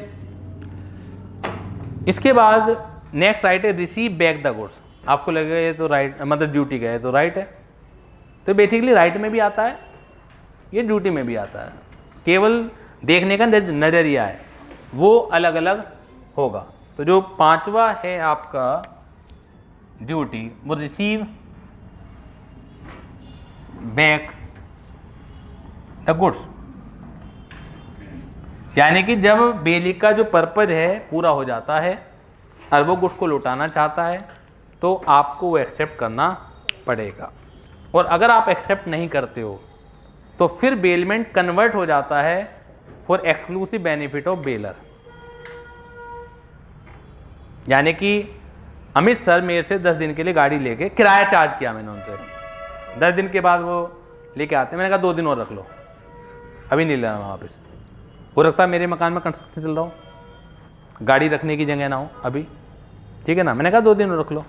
इसके बाद next right है receive back the goods. आपको लगेगा ये तो right, मतलब duty का है तो राइट है, तो बेसिकली राइट में भी आता है, ये ड्यूटी में भी आता है, केवल देखने का नजरिया है वो अलग अलग होगा। तो जो पांचवा है आपका ड्यूटी, वो रिसीव बैक द गुड्स, यानी कि जब बेली का जो पर्पज है पूरा हो जाता है और वो गुड्स को लौटाना चाहता है तो आपको वो एक्सेप्ट करना पड़ेगा। और अगर आप एक्सेप्ट नहीं करते हो तो फिर बेलमेंट कन्वर्ट हो जाता है for exclusive benefit of baler. यानी कि अमित सर मेरे से 10 दिन के लिए गाड़ी लेके किराया चार्ज किया मैंने उनसे, 10 दिन के बाद वो लेके आते, मैंने कहा 2 दिन और रख लो, अभी नहीं लेना वापस। हो सकता है मेरे मकान में कंस्ट्रक्शन चल रहा हो, गाड़ी रखने की जगह ना हो अभी, ठीक है ना, मैंने कहा 2 दिन और रख लो।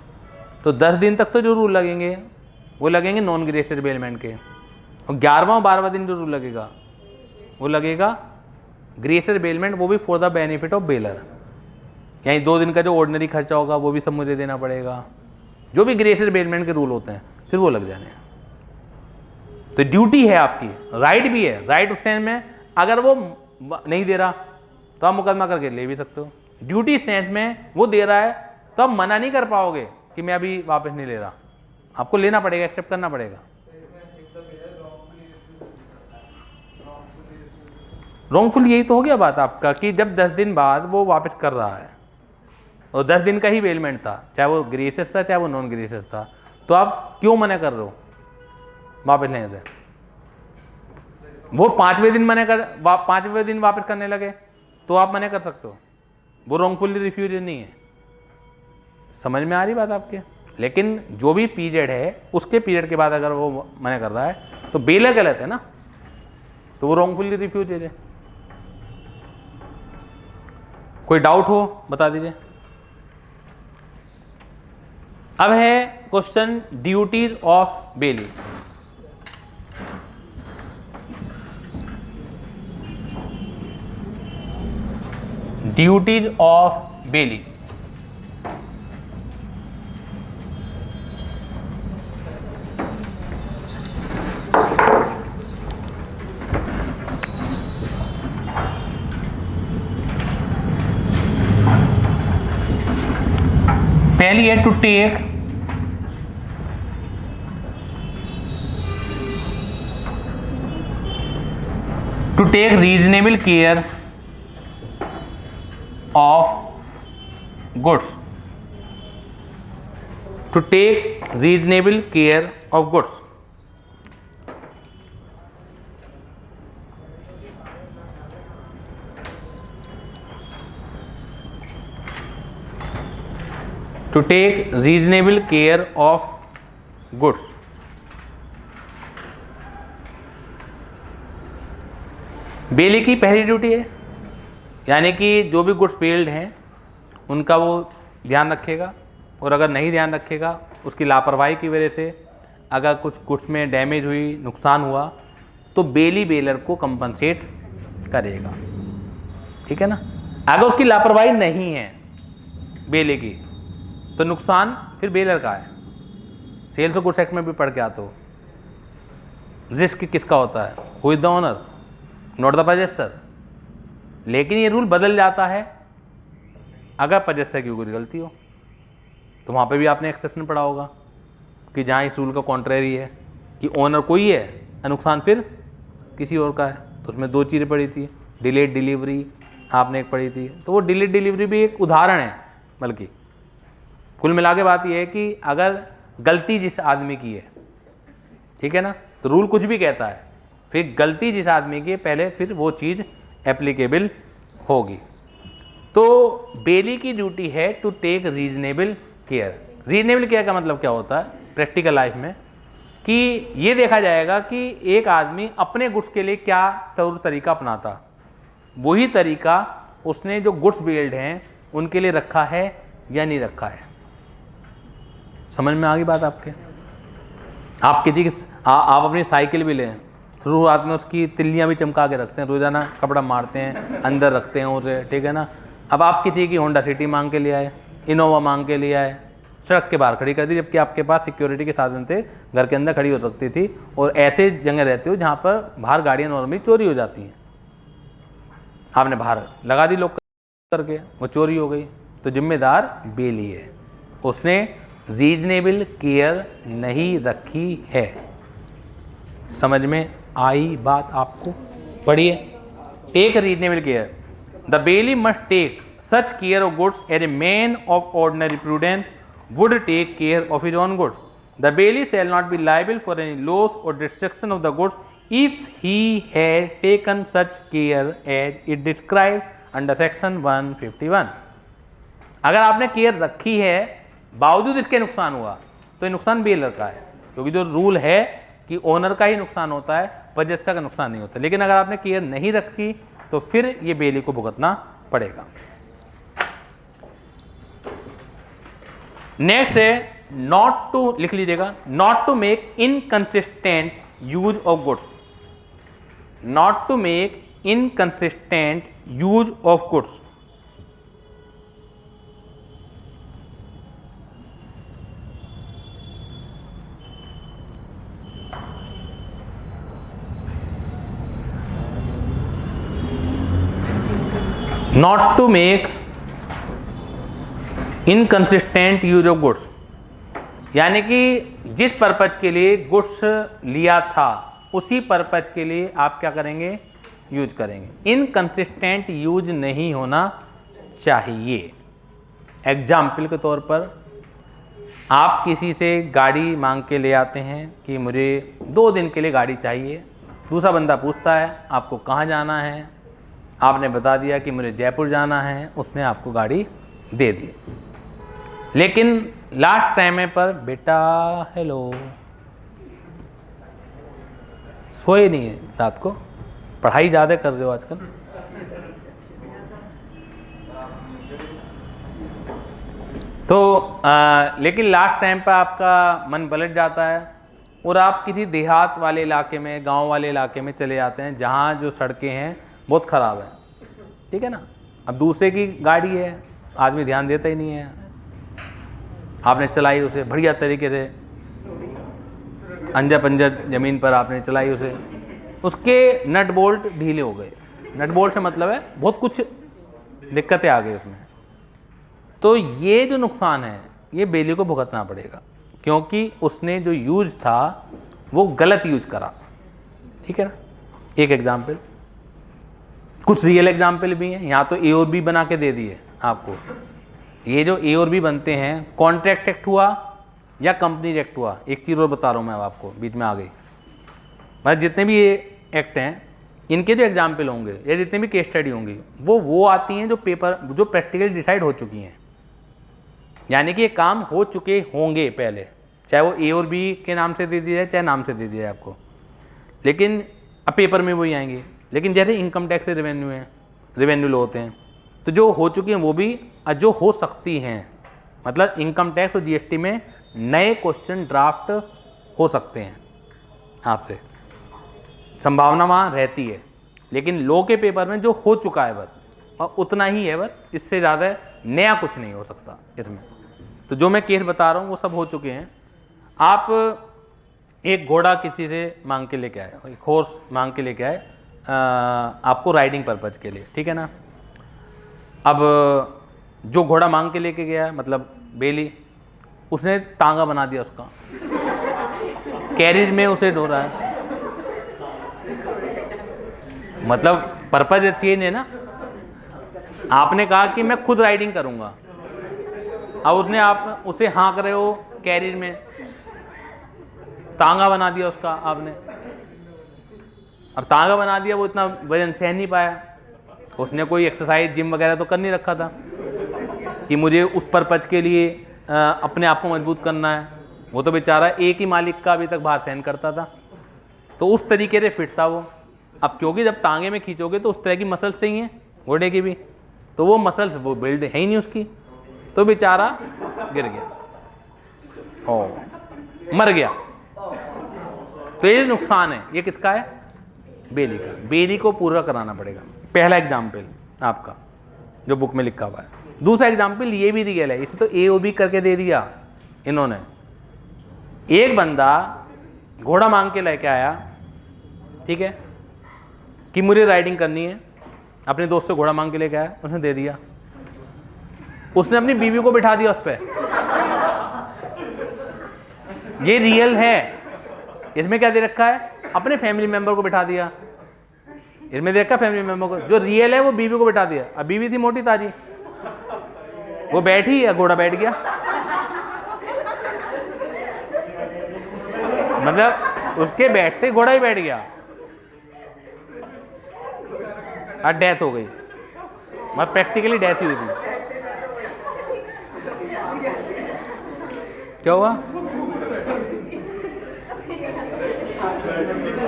तो 10 दिन तक तो जो रूल लगेंगे वो लगेंगे नॉन ग्रेसियस बेलमेंट के, और 11वां 12वां दिन जो रूल लगेगा वो लगेगा ग्रेसियस बेलमेंट, वो भी for the benefit of baler. यानी 2 दिन का जो ऑर्डिनरी खर्चा होगा वो भी सब मुझे देना पड़ेगा, जो भी ग्रेसियस बेलमेंट के रूल होते हैं फिर वो लग जाने। तो ड्यूटी है आपकी, राइट भी है। राइट उस सेंस में अगर वो नहीं दे रहा तो आप मुकदमा करके ले भी सकते हो, ड्यूटी सेंस में वो दे रहा है तो आप मना नहीं कर पाओगे कि मैं अभी वापस नहीं ले रहा, आपको लेना पड़ेगा, एक्सेप्ट करना पड़ेगा। रॉन्गफुल यही तो हो गया बात आपका, कि जब 10 दिन बाद वो वापस कर रहा है और 10 दिन का ही बेलमेंट था, चाहे वो ग्रेसियस था चाहे वो नॉन ग्रेसियस था, तो आप क्यों मना कर रहे हो वापस लेने से? वो 5वें दिन मना कर 5वें दिन वापस करने लगे तो आप मना कर सकते हो, वो रॉन्गफुली रिफ्यूजल नहीं है। समझ में आ रही बात आपके? लेकिन जो भी पीरियड है उसके पीरियड के बाद अगर वो मना कर रहा है तो बेलर गलत है ना, तो वो रॉन्गफुली रिफ्यूजल है। कोई डाउट हो बता दीजिए। अब है question duties of bailee. Duties of bailee. पहली है to take reasonable care of goods. To take reasonable care of goods. To take reasonable care of goods. Bailee की पहली ड्यूटी है, यानी कि जो भी गुड्स पेल्ड हैं उनका वो ध्यान रखेगा, और अगर नहीं ध्यान रखेगा, उसकी लापरवाही की वजह से अगर कुछ गुड्स में डैमेज हुई, नुकसान हुआ, तो बेली बेलर को कंपनसेट करेगा। ठीक है ना। अगर उसकी लापरवाही नहीं है बेले की, तो नुकसान फिर बेलर का है। सेल्स गुड्स एक्ट में भी पढ़ के आते हो, रिस्क किसका होता है? Who is the owner, not the possessor. लेकिन ये रूल बदल जाता है अगर पजेसर की कोई गलती हो, तो वहाँ पे भी आपने एक्सेप्शन पढ़ा होगा कि जहाँ इस रूल का कॉन्ट्रेरी है कि ओनर कोई है, नुकसान फिर किसी और का है। तो उसमें दो चीज़ें पढ़ी थी, डिलेड डिलीवरी आपने एक पढ़ी थी। तो वो डिलेड डिलीवरी भी एक उदाहरण है, बल्कि कुल मिला के बात यह है कि अगर गलती जिस आदमी की है, ठीक है ना, तो रूल कुछ भी कहता है, फिर गलती जिस आदमी की है पहले फिर वो चीज़ एप्लीकेबल होगी। तो बेली की ड्यूटी है to take reasonable care. Reasonable care का मतलब क्या होता है प्रैक्टिकल लाइफ में, कि ये देखा जाएगा कि एक आदमी अपने गुड्स के लिए क्या तौर तरीका अपनाता, वही तरीका उसने जो गुड्स बेल्ड हैं उनके लिए रखा है या नहीं रखा है। समझ में आ गई बात आपके? आप किसी आप अपनी साइकिल भी लें, शुरुआत में उसकी तिल्लियाँ भी चमका के रखते हैं, रोजाना कपड़ा मारते हैं, अंदर रखते हैं उसे, ठीक है ना। अब आप किसी की होंडा सिटी मांग के लिए आए, इनोवा मांग के लिए आए, सड़क के बाहर खड़ी कर दी, जबकि आपके पास सिक्योरिटी के साधन थे, घर के अंदर खड़ी हो सकती थी। और ऐसे जगह रहते हो जहाँ पर बाहर गाड़ियाँ नॉर्मली चोरी हो जाती हैं, आपने बाहर लगा दी लॉक करके, वो चोरी हो गई, तो जिम्मेदार बेली है, उसने रीजनेबल केयर नहीं रखी है। समझ में आई बात आपको? पढ़िए, take reasonable care. The bailee must take such care of goods as a man of ordinary prudence would take care of his own goods. The bailee shall not be liable for any loss और destruction of the goods if he had taken such care as it described under section 151। अगर आपने care रखी है बावजूद इसके नुकसान हुआ, तो ये नुकसान बेलर का है, क्योंकि जो रूल है कि ओनर का ही नुकसान होता है, पजेसर का नुकसान नहीं होता। लेकिन अगर आपने केयर नहीं रखी तो फिर ये बेली को भुगतना पड़ेगा। नेक्स्ट है नॉट टू, लिख लीजिएगा, not to make inconsistent use of goods. Not to make inconsistent use of goods. Not to make inconsistent use of goods, यानी कि जिस पर्पज के लिए गुड्स लिया था उसी पर्पज के लिए आप क्या करेंगे? यूज करेंगे। इनकंसिस्टेंट यूज नहीं होना चाहिए। एग्जाम्पल के तौर पर आप किसी से गाड़ी मांग के ले आते हैं कि मुझे 2 दिन के लिए गाड़ी चाहिए। दूसरा बंदा पूछता है आपको कहाँ जाना है, आपने बता दिया कि मुझे जयपुर जाना है, उसने आपको गाड़ी दे दी। लेकिन लास्ट टाइम पर बेटा हेलो, सोए नहीं है रात को, पढ़ाई ज़्यादा कर रहे हो आजकल। तो लेकिन लास्ट टाइम पर आपका मन पलट जाता है और आप किसी देहात वाले इलाके में, गांव वाले इलाके में चले जाते हैं जहां जो सड़कें हैं बहुत ख़राब है, ठीक है ना। अब दूसरे की गाड़ी है, आदमी ध्यान देता ही नहीं है, आपने चलाई उसे बढ़िया तरीके से, अंजर पंजर ज़मीन पर आपने चलाई उसे, उसके नट बोल्ट ढीले हो गए। नट बोल्ट से मतलब है बहुत कुछ दिक्कतें आ गई उसमें। तो ये जो नुकसान है ये बेली को भुगतना पड़ेगा, क्योंकि उसने जो यूज था वो गलत यूज करा, ठीक है ना। एक एग्जाम्पल, कुछ रियल एग्जाम्पल भी हैं। यहाँ तो ए और बी बना के दे दिए आपको। ये जो ए और बी बनते हैं, कॉन्ट्रैक्ट एक्ट हुआ या कंपनी एक्ट हुआ। एक चीज़ और बता रहा हूँ मैं आपको, बीच में आ गई। मतलब जितने भी ये एक्ट हैं इनके जो एग्जाम्पल होंगे या जितने भी केस स्टडी होंगी वो आती हैं जो पेपर, जो प्रैक्टिकली डिसाइड हो चुकी हैं, यानी कि ये काम हो चुके होंगे पहले, चाहे वो ए और बी के नाम से दे दिया जाए, चाहे नाम से दे दिया जाए आपको, लेकिन अब पेपर में वही आएंगे। लेकिन जैसे इनकम टैक्स से रेवेन्यू है, रेवेन्यू लो होते हैं, तो जो हो चुकी हैं वो भी, जो हो सकती हैं, मतलब इनकम टैक्स और जीएसटी में नए क्वेश्चन ड्राफ्ट हो सकते हैं आपसे, संभावना वहाँ रहती है। लेकिन लो के पेपर में जो हो चुका है बस, और उतना ही है बस, इससे ज़्यादा नया कुछ नहीं हो सकता इसमें। तो जो मैं केस बता रहा हूँ वो सब हो चुके हैं। आप एक घोड़ा किसी से मांग के लेके आए, एक हॉर्स मांग के लेके आए आपको राइडिंग पर्पज़ के लिए, ठीक है ना। अब जो घोड़ा मांग के लेके गया, मतलब बेली, उसने तांगा बना दिया उसका, कैरिज में उसे ढो रहा है। मतलब पर्पज चेंज है ना। आपने कहा कि मैं खुद राइडिंग करूंगा, अब उसने आप उसे हाँक रहे हो कैरिज में, तांगा बना दिया उसका आपने। अब तांगा बना दिया, वो इतना वजन सह नहीं पाया, उसने कोई एक्सरसाइज जिम वगैरह तो कर नहीं रखा था कि मुझे उस पर्पज के लिए अपने आप को मजबूत करना है। वो तो बेचारा एक ही मालिक का अभी तक भार सहन करता था, तो उस तरीके से फिट था वो। अब क्योंकि जब तांगे में खींचोगे तो उस तरह की मसल्स चाहिए घोड़े की भी, तो वो मसल्स वो बिल्ड है ही नहीं उसकी, तो बेचारा गिर गया और मर गया। तो ये नुकसान है, ये किसका है? बेली का। बेली को पूरा कराना पड़ेगा। पहला एग्जाम्पल आपका जो बुक में लिखा हुआ है। दूसरा एग्जाम्पल ये भी रियल है, इसे तो ए ओ बी करके दे दिया इन्होंने। एक बंदा घोड़ा मांग के लेके आया, ठीक है, कि मुझे राइडिंग करनी है, अपने दोस्त से घोड़ा मांग के लेके आया, उसने दे दिया। उसने अपनी बीवी को बिठा दिया उस पर। ये रियल है। इसमें क्या दे रखा है? अपने फैमिली मेंबर को बिठा दिया। इसमें देखा फैमिली मेंबर को, जो रियल है वो बीवी को बिठा दिया। अब बीवी थी मोटी ताजी, वो बैठी या घोड़ा बैठ गया। मतलब उसके बैठते घोड़ा ही बैठ गया, और डेथ हो गई। मतलब प्रैक्टिकली डेथ हुई थी। क्या हुआ?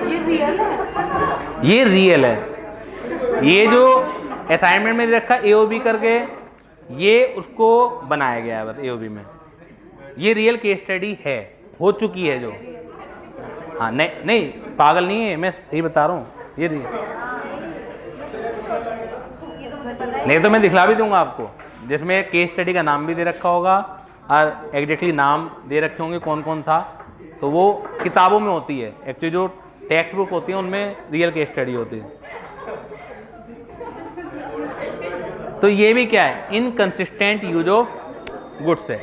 ये रियल है। ये रियल है। ये जो असाइनमेंट में रखा एओबी करके, ये उसको बनाया गया है बस एओबी में। ये रियल केस स्टडी है, हो चुकी है जो। हाँ नहीं नहीं, पागल नहीं है, मैं सही बता रहा हूँ, ये रियल। नहीं तो मैं दिखला भी दूंगा आपको, जिसमें केस स्टडी का नाम भी दे रखा होगा और एग्जैक्टली नाम दे रखे होंगे कौन कौन था। तो वो किताबों में होती है, एक्चुअली जो टेक्स्ट बुक होती है उनमें रियल केस स्टडी होती है। तो ये भी क्या है? इनकंसिस्टेंट यूज ऑफ गुड्स है।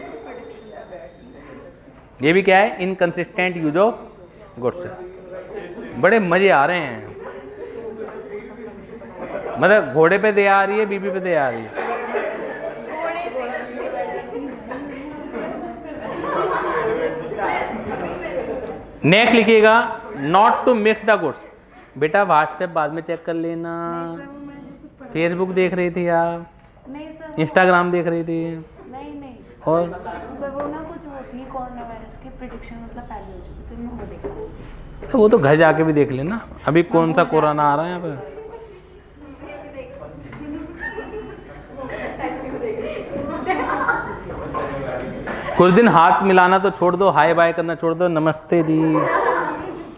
ये भी क्या है? इनकंसिस्टेंट यूज ऑफ गुड्स है। बड़े मजे आ रहे हैं। मतलब घोड़े पे दे आ रही है, बीबी पे दे आ रही है। नेक्स्ट लिखिएगा, not to mix the goods. बेटा व्हाट्सएप बाद में चेक कर लेना। फेसबुक देख रही थी आप? नहीं सर, इंस्टाग्राम देख रही थी? नहीं नहीं और सर, वो ना कुछ होती है कोरोना वायरस की प्रेडिक्शन, मतलब पहले हो चुकी थी, मैं वो देख रहा हूँ। तो वो तो घर जाके भी देख लेना। अभी कौन सा कोरोना आ रहा है यहाँ पे? कुछ दिन हाथ मिलाना तो छोड़ दो, हाय बाय करना छोड़ दो, नमस्ते जी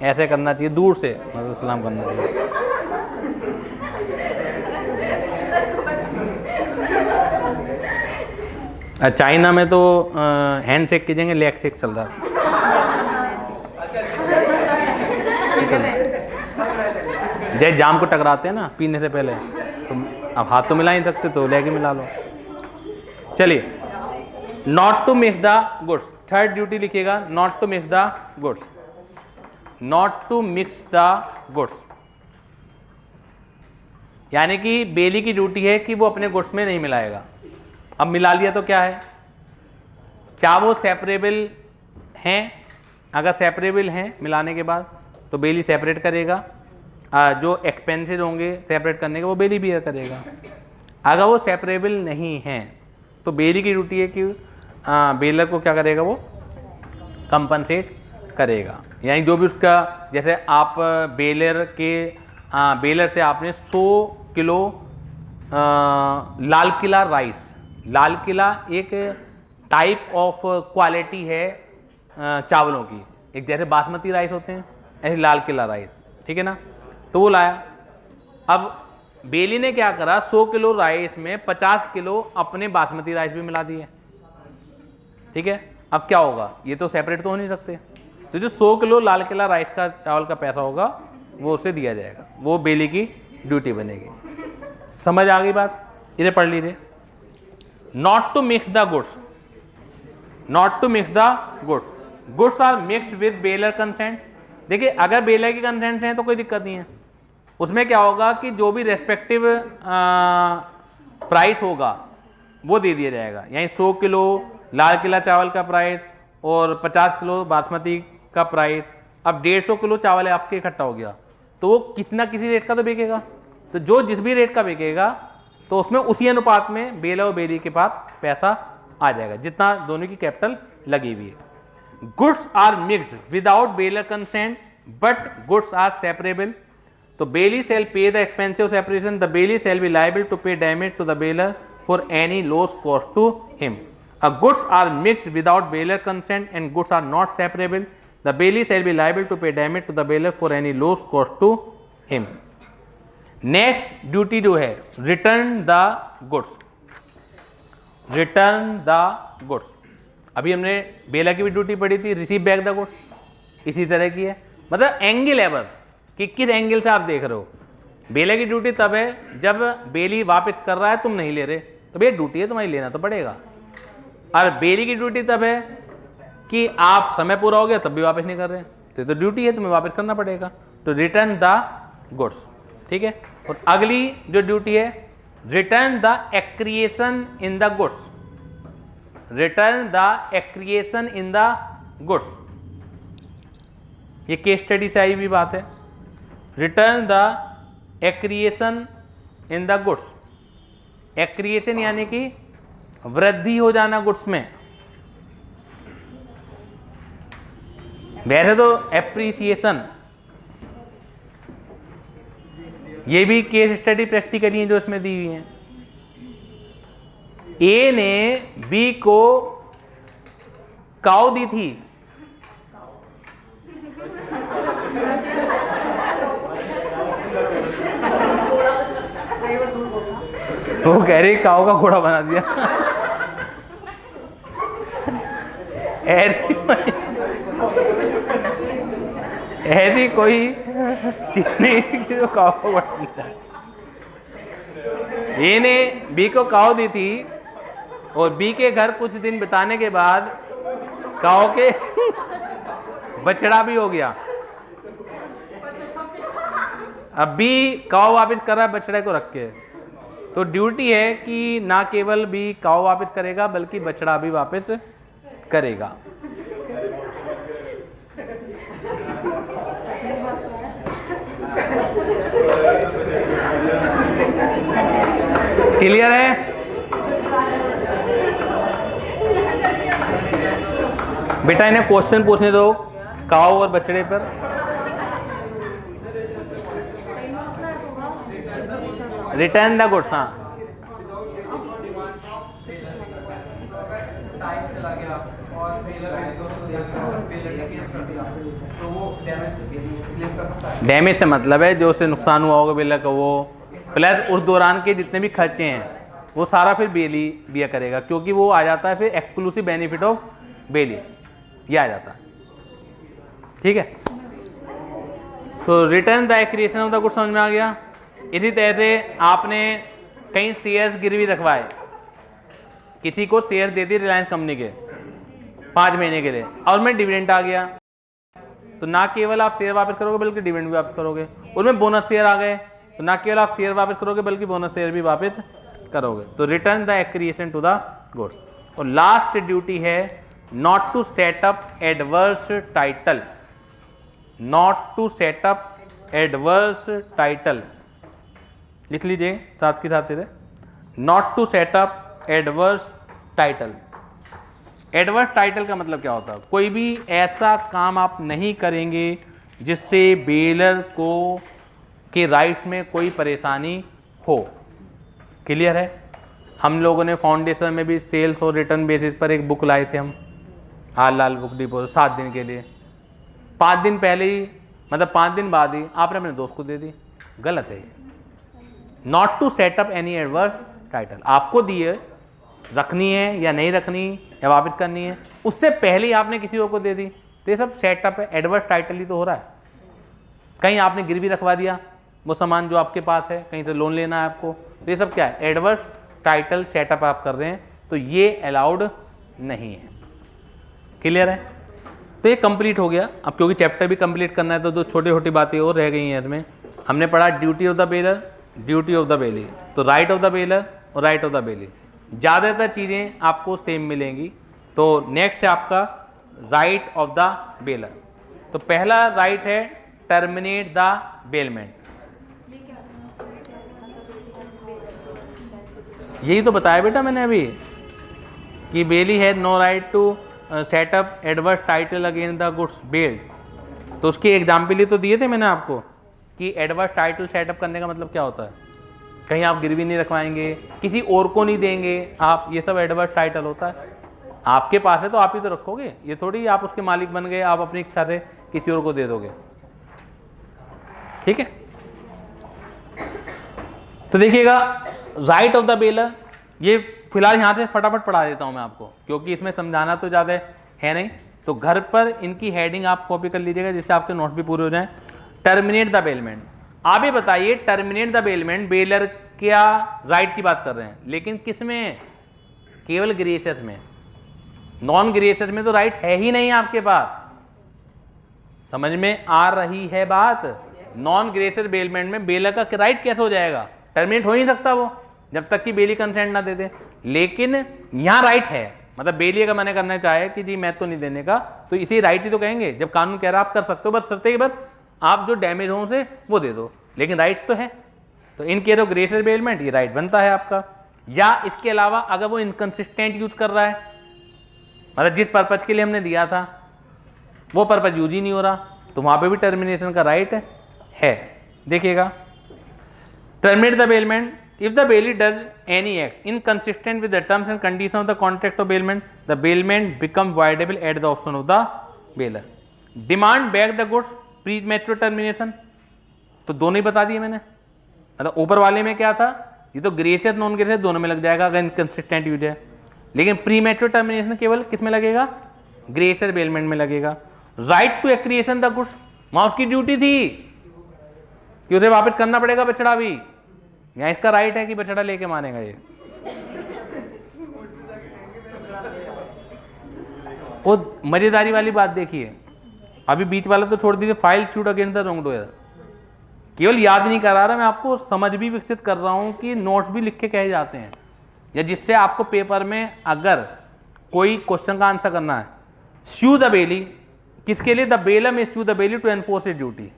ऐसे करना चाहिए, दूर से मतलब सलाम करना चाहिए। चाइना में तो हैंड शेक की जगह लेग शेक चल रहा है। जैसे जाम को टकराते हैं ना पीने से पहले, तो अब हाथ तो मिला ही सकते, तो लेग ही मिला लो। चलिए, not to mix the goods, third duty लिखिएगा, not to mix the goods, not to mix the goods, यानी कि बेली की ड्यूटी है कि वो अपने गुड्स में नहीं मिलाएगा। अब मिला लिया तो क्या है, क्या वो सेपरेबल हैं? अगर सेपरेबल हैं मिलाने के बाद तो बेली सेपरेट करेगा, जो एक्सपेंसेस होंगे सेपरेट करने के वो बेली बियर करेगा। अगर वो सेपरेबल नहीं हैं तो बेली की ड्यूटी है कि बेलर को क्या करेगा, वो कंपनसेट करेगा। यानी जो भी उसका, जैसे आप बेलर से आपने 100 किलो लाल किला राइस, लाल किला एक टाइप ऑफ क्वालिटी है चावलों की, एक जैसे बासमती राइस होते हैं ऐसे लाल किला राइस, ठीक है ना, तो वो लाया। अब बेली ने क्या करा, 100 किलो राइस में 50 किलो अपने बासमती राइस भी मिला दिए, ठीक है। अब क्या होगा, ये तो सेपरेट तो हो नहीं सकते, तो जो 100 किलो लाल किला राइस का चावल का पैसा होगा वो उसे दिया जाएगा, वो बेली की ड्यूटी बनेगी। समझ आ गई बात, इन्हें पढ़ लीजिए। Not to mix the goods, not to mix the goods, goods are mixed with bailor consent. देखिए, अगर बेलर की कंसेंट है तो कोई दिक्कत नहीं है, उसमें क्या होगा कि जो भी रेस्पेक्टिव प्राइस होगा वो दे दिया जाएगा। यानी 100 किलो लाल किला चावल का प्राइस और 50 किलो बासमती का प्राइस, अब 150 किलो चावल है आपके इकट्ठा हो गया, तो वो किसी ना किसी रेट का तो बिकेगा, तो जो जिस भी रेट का बिकेगा तो उसमें उसी अनुपात में बेलर और बेली के पास पैसा आ जाएगा जितना दोनों की कैपिटल लगी हुई है। Goods are mixed without bailor consent but goods are separable, तो bailee shall pay the expensive separation, the bailee shall be liable to pay damage to the bailor for any loss cost to him. Goods are mixed without baler consent and goods are not separable, the bailey shall be liable to pay damage to the baler for any loss caused to him. Next duty जो है, return the goods, return the goods. अभी हमने बेला की भी duty पढ़ी थी, receive back the goods, इसी तरह की है। मतलब एंगल एवर कि किस एंगल से आप देख रहे हो। बेला की ड्यूटी तब है जब बेली वापस कर रहा है, तुम नहीं ले रहे, तो भैया ड्यूटी है तुम्हारी, लेना तो पड़ेगा। और बेली की ड्यूटी तब है कि आप समय पूरा हो गया तब भी वापस नहीं कर रहे, तो ड्यूटी है, तुम्हें वापस करना पड़ेगा, तो रिटर्न द गुड्स, ठीक है। और अगली जो ड्यूटी है, return the aeration in the goods, return the aeration in the goods, ये केस स्टडी से आई हुई बात है। Return the aeration in the goods, aeration यानी कि वृद्धि हो जाना गुड्स में। वैसे तो एप्रिसिएशन, ये भी केस स्टडी प्रैक्टिकली है जो इसमें दी हुई है। ए ने बी को काऊ दी थी, वो कह रही काऊ का घोड़ा बना दिया। ऐसी कोई चीज नहीं कि जो काऊ को घोड़ा बना। ए ने बी को काऊ दी थी और बी के घर कुछ दिन बिताने के बाद काऊ के बछड़ा भी हो गया। अब बी काऊ वापस कर रहा है बछड़े को रख के, तो ड्यूटी है कि ना केवल बी काऊ वापस करेगा बल्कि बछड़ा भी वापस करेगा। क्लियर है? बेटा इन्हें क्वेश्चन पूछने दो काऊ और बछड़े पर। रिटर्न द गुड्स, हाँ डैमेज से मतलब है जो उसे नुकसान हुआ होगा बेलर का वो, प्लस उस दौरान के जितने भी खर्चे हैं वो सारा फिर बेली दिया करेगा, क्योंकि वो आ जाता है फिर एक्सक्लूसिव बेनिफिट ऑफ बेली, ये आ जाता है। ठीक है, तो return the aeration of the good समझ में आ गया। इसी तरह से आपने कई शेयर्स गिरवी रखवाए, किसी को शेयर दे दी रिलायंस कंपनी के 5 महीने के लिए और उसमें डिविडेंड आ गया, तो ना केवल आप शेयर वापस करोगे बल्कि डिविडेंड भी वापस करोगे। उनमें बोनस शेयर आ गए तो ना केवल आप शेयर वापस करोगे बल्कि बोनस शेयर भी वापस करोगे। तो return the accretion to the goods. और लास्ट ड्यूटी है not to set up adverse title, not to set up adverse title, लिख लीजिए साथ के साथ इधर, not to set up adverse title. Adverse title का मतलब क्या होता है? कोई भी ऐसा काम आप नहीं करेंगे जिससे बेलर को के राइट्स में कोई परेशानी हो। क्लियर है? हम लोगों ने फाउंडेशन में भी सेल्स और रिटर्न बेसिस पर एक बुक लाए थे हम, हाल लाल बुक डिपो 7 दिन के लिए। 5 दिन पहले ही, मतलब 5 दिन बाद ही आपने अपने दोस्त को दे दी। गलत है ये। Not to set up any adverse title, आपको दिए रखनी है या नहीं रखनी या वापस करनी है, उससे पहले ही आपने किसी और को दे दी, तो ये सब सेटअप है, एडवर्स टाइटल ही तो हो रहा है। कहीं आपने गिरवी रखवा दिया वो सामान जो आपके पास है, कहीं से लोन लेना है आपको, तो ये सब क्या है? एडवर्स टाइटल सेटअप आप कर रहे हैं, तो ये अलाउड नहीं है। क्लियर है? तो ये कंप्लीट हो गया। अब क्योंकि चैप्टर भी कंप्लीट करना है तो दो छोटी छोटी बातें और रह गई हैं इसमें। हमने पढ़ा duty of the bailor, duty of the बेली, तो राइट ऑफ द बेलर और राइट ऑफ द बेली। ज़्यादातर चीज़ें आपको सेम मिलेंगी। तो नेक्स्ट है आपका राइट ऑफ द बेलर। तो पहला राइट है टर्मिनेट द बेलमेंट। यही तो बताया बेटा मैंने अभी कि bailee had no right to set up adverse title against the goods bailed. तो उसकी एग्जाम्पल ही तो दिए थे मैंने आपको कि एडवर्स टाइटल सेटअप करने का मतलब क्या होता है। कहीं आप गिरवी नहीं रखवाएंगे, किसी और को नहीं देंगे आप, ये सब एडवर्स टाइटल होता है। आपके पास है तो आप ही तो रखोगे, ये थोड़ी आप उसके मालिक बन गए, आप अपनी इच्छा से किसी और को दे दोगे। ठीक है? तो देखिएगा राइट ऑफ द बेलर, ये फिलहाल यहाँ से फटाफट पढ़ा देता हूँ मैं आपको, क्योंकि इसमें समझाना तो ज़्यादा है नहीं। तो घर पर इनकी हेडिंग आप कॉपी कर लीजिएगा जिससे आपके नोट भी पूरे हो जाएं। Terminate the bailment. आप ये बताइए टर्मिनेट द बेलमेंट, बेलर क्या राइट की बात कर रहे हैं, लेकिन किस में? केवल ग्रेशियस में। नॉन ग्रेशियस में तो राइट है ही नहीं आपके पास। समझ में आ रही है बात? नॉन ग्रेशियस बेलमेंट में बेलर का राइट कैसे हो जाएगा? टर्मिनेट हो ही नहीं सकता वो जब तक कि बेली कंसेंट ना दे दे। लेकिन यहां राइट है, मतलब बेली अगर मैंने करना चाहे कि जी मैं तो नहीं देने का, तो इसी राइट ही तो कहेंगे। जब कानून कह रहा आप कर सकते हो, बस शर्त है बस आप जो डैमेज हो उसे वो दे दो, लेकिन राइट तो है। तो in case of gratuitous bailment ये राइट बनता है आपका। या इसके अलावा अगर वो इनकंसिस्टेंट यूज कर रहा है, मतलब जिस पर्पज के लिए हमने दिया था वो पर्पज यूज ही नहीं हो रहा, तो वहां पे भी टर्मिनेशन का राइट है। देखिएगा, terminate the bailment if the bailey does any act inconsistent with the terms and conditions of the contract of bailment, the bailment become voidable at the option of the bailor. Demand back the goods premature termination, तो दोनों ही बता दिए मैंने। मतलब ऊपर वाले में क्या था, ये तो ग्रेशियस नॉन ग्रेशियस दोनों में लग जाएगा अगर इनकंसिस्टेंट यूज है, लेकिन प्रीमेच्योर टर्मिनेशन केवल किस में लगेगा? ग्रेशियस बेलमेंट में लगेगा। Right to accretion the goods, वहां उसकी ड्यूटी थी कि उसे वापस करना पड़ेगा बछड़ा भी, यहाँ इसका राइट है कि बछड़ा लेके मानेगा ये। वो मजेदारी वाली बात देखिए, अभी बीच वाला तो छोड़ दीजिए, file shoot against the wrong doer. केवल याद नहीं करा रहा मैं आपको, समझ भी विकसित कर रहा हूं कि नोट्स भी लिख के कहे जाते हैं, या जिससे आपको पेपर में अगर कोई क्वेश्चन का आंसर करना है। स्यू द बेली, किसके लिए? The bailor may sue the bailee to enforce his duty.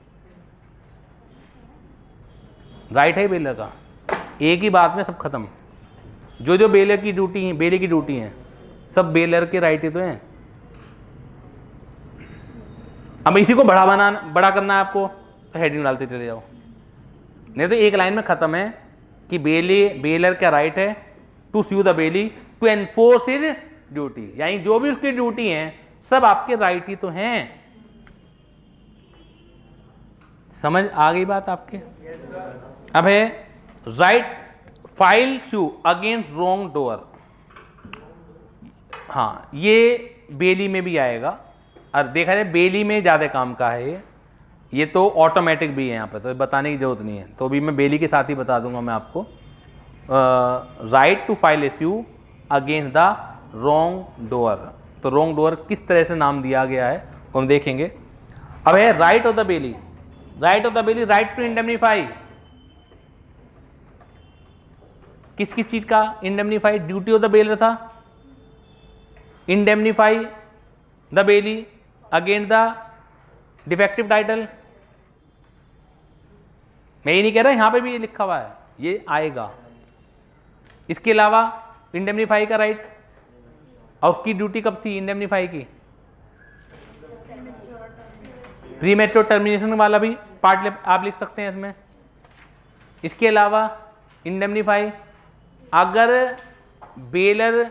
Right है बेलर का, एक ही बात में सब खत्म। जो जो बेलर की ड्यूटी है, बेली की ड्यूटी है, सब बेलर के राइट ही तो हैं। अब इसी को बड़ा करना है आपको, तो हेडिंग डालते चले जाओ, नहीं तो एक लाइन में खत्म है कि बेलर का राइट है to sue the bailee to enforce his duty, यानी जो भी उसकी ड्यूटी है सब आपके राइट ही तो हैं। समझ आ गई बात आपके? अब है राइट फाइल शू अगेंस्ट रॉन्ग डोअर। हाँ, ये बेली में भी आएगा, और देखा जाए बेली में ज़्यादा काम का है ये तो ऑटोमेटिक भी है यहाँ पे, तो बताने की जरूरत नहीं है, तो अभी मैं बेली के साथ ही बता दूंगा मैं आपको। Right to file issue against the wrongdoer. तो रॉन्ग डोअर किस तरह से नाम दिया गया है हम देखेंगे। अब है right of the bailee. Right of the bailee, right to indemnify. किस किस चीज का indemnify? Duty of the bailor था indemnify the bailee against the defective title. मैं ये नहीं कह रहा, यहां पे भी ये लिखा हुआ है, ये आएगा। इसके अलावा इंडेमनीफाई का राइट, और उसकी ड्यूटी कब थी इंडेमनीफाई की? प्रीमेच्योर टर्मिनेशन वाला भी पार्ट आप लिख सकते हैं इसमें। इसके अलावा इंडेमनीफाई अगर बेलर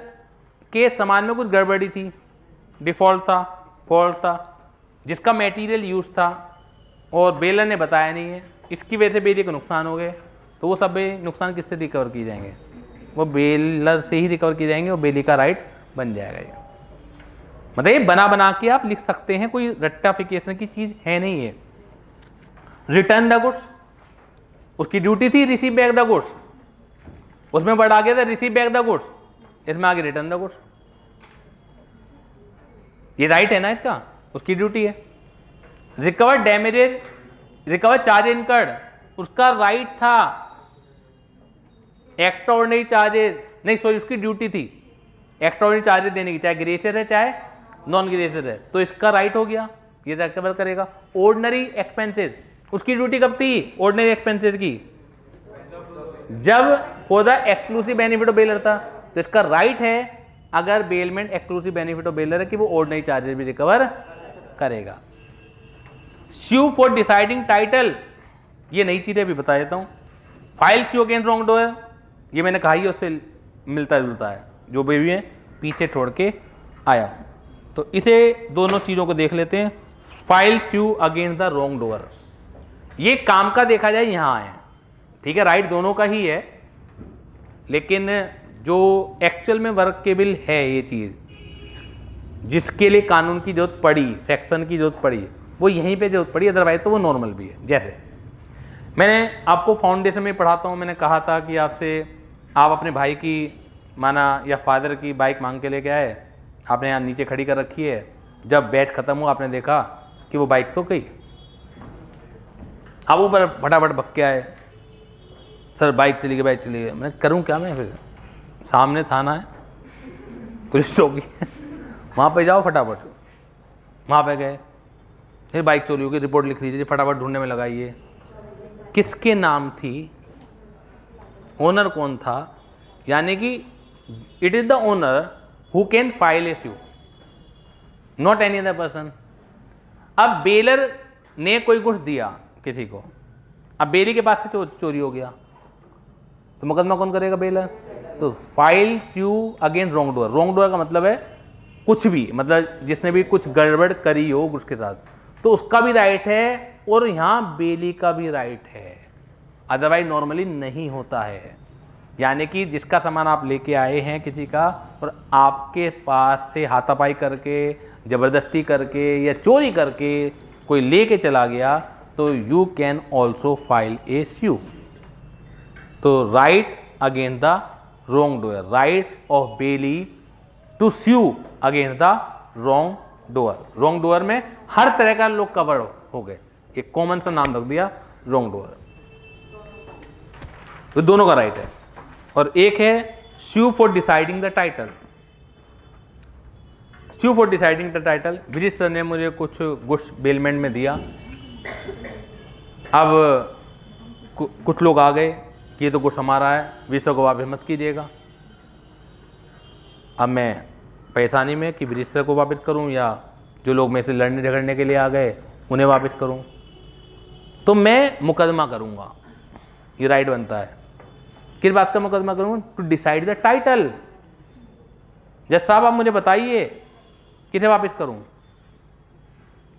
के सामान में कुछ गड़बड़ी थी, डिफॉल्ट था, फॉल्ट था, जिसका मटेरियल यूज था और बेलर ने बताया नहीं है, इसकी वजह से बेली को नुकसान हो गए, तो वो सब नुकसान किससे रिकवर किए जाएंगे? वो बेलर से ही रिकवर किए जाएंगे और बेली का राइट बन जाएगा। ये मतलब ये बना बना के आप लिख सकते हैं, कोई रेक्टिफिकेशन की चीज है नहीं है। रिटर्न द गुड्स, उसकी ड्यूटी थी रिसीव बैक द गुड्स, उसमें वर्ड आ गया था रिसीव बैक द गुड्स, इसमें आगे रिटर्न द गुड्स। ये राइट है ना इसका, उसकी ड्यूटी है। Recover damages, recover charge incurred, उसका राइट था। एक्स्ट्राऑर्डिनरी चार्जेस नहीं, सॉरी, उसकी ड्यूटी थी एक्स्ट्राऑर्डिनरी चार्जेस देने की, चाहे ग्रेशियर है चाहे नॉन ग्रेशियर है, तो इसका राइट हो गया, ये रिकवर करेगा। ऑर्डिनरी एक्सपेंसेस, उसकी ड्यूटी कब थी ऑर्डिनरी एक्सपेंसेस की? जब for the exclusive benefit of baler था, तो इसका राइट है अगर bailment exclusive benefit of baler है कि वो ऑर्डिनरी चार्जेस भी रिकवर करेगा। स्यू फॉर डिसाइडिंग टाइटल, ये नई चीजें भी बता देता हूं। File sue against wrong door, ये मैंने कहा ही उससे मिलता जुलता है, जो भी है पीछे छोड़ के आया। तो इसे दोनों चीजों को देख लेते हैं। File sue against the wrongdoer, ये काम का देखा जाए यहां है, ठीक है, राइट दोनों का ही है, लेकिन जो एक्चुअल में वर्केबल है ये चीज, जिसके लिए कानून की जरूरत पड़ी, सेक्शन की जरूरत पड़ी, वो यहीं पे जरूरत पड़ी, अदरवाइज तो वो नॉर्मल भी है। जैसे मैंने आपको फाउंडेशन में पढ़ाता हूँ, मैंने कहा था कि आपसे आप अपने भाई की माना या फादर की बाइक मांग के लेके आए, आपने यहाँ नीचे खड़ी कर रखी है, जब बैच खत्म हुआ आपने देखा कि वो बाइक तो गई, अब ऊपर फटाफट भग के आए, सर बाइक चली गई, बाइक चली गई। मैं करूँ क्या? मैं फिर सामने थाना है, पुलिस चौकी वहाँ पे जाओ, फटाफट वहाँ पे गए, फिर बाइक चोरी होगी, रिपोर्ट लिख लीजिए, फटाफट ढूंढने में लगाइए किसके नाम थी, ओनर कौन था, यानी कि it is the owner who can file issue, not any other person. अब बेलर ने कोई गुड्स दिया किसी को, अब बेली के पास से चोरी हो गया, तो मुकदमा कौन करेगा? बेलर। तो file issue against wrong door, wrong door का मतलब है कुछ भी, मतलब जिसने भी कुछ गड़बड़ करी हो गुड्स के साथ, तो उसका भी राइट है और यहां बेली का भी राइट है, अदरवाइज नॉर्मली नहीं होता है। यानी कि जिसका सामान आप लेके आए हैं किसी का, और आपके पास से हाथापाई करके, जबरदस्ती करके या चोरी करके कोई लेके चला गया, तो you can also file a sue. तो right against the wrongdoer, right of bailee to sue against the wrongdoer. Wrongdoer में हर तरह का लोग कवर हो गए, एक कॉमन सा नाम रख दिया रॉन्ग डोअर, तो दोनों का राइट है। और एक है sue for deciding the title. Sue for deciding the title, Brij sir ने मुझे कुछ गुड्स बेलमेंट में दिया, अब कुछ लोग आ गए कि ये तो गुड्स हमारा है, विषय को वापस मत कीजिएगा। अब मैं परेशानी में कि ब्रिज सर को वापस करूं या जो लोग मेरे से लड़ने झगड़ने के लिए आ गए उन्हें वापस करूं, तो मैं मुकदमा करूंगा, ये राइट बनता है। किस बात का मुकदमा करूंगा? To decide the title. जज साहब आप मुझे बताइए किसे वापस करूं?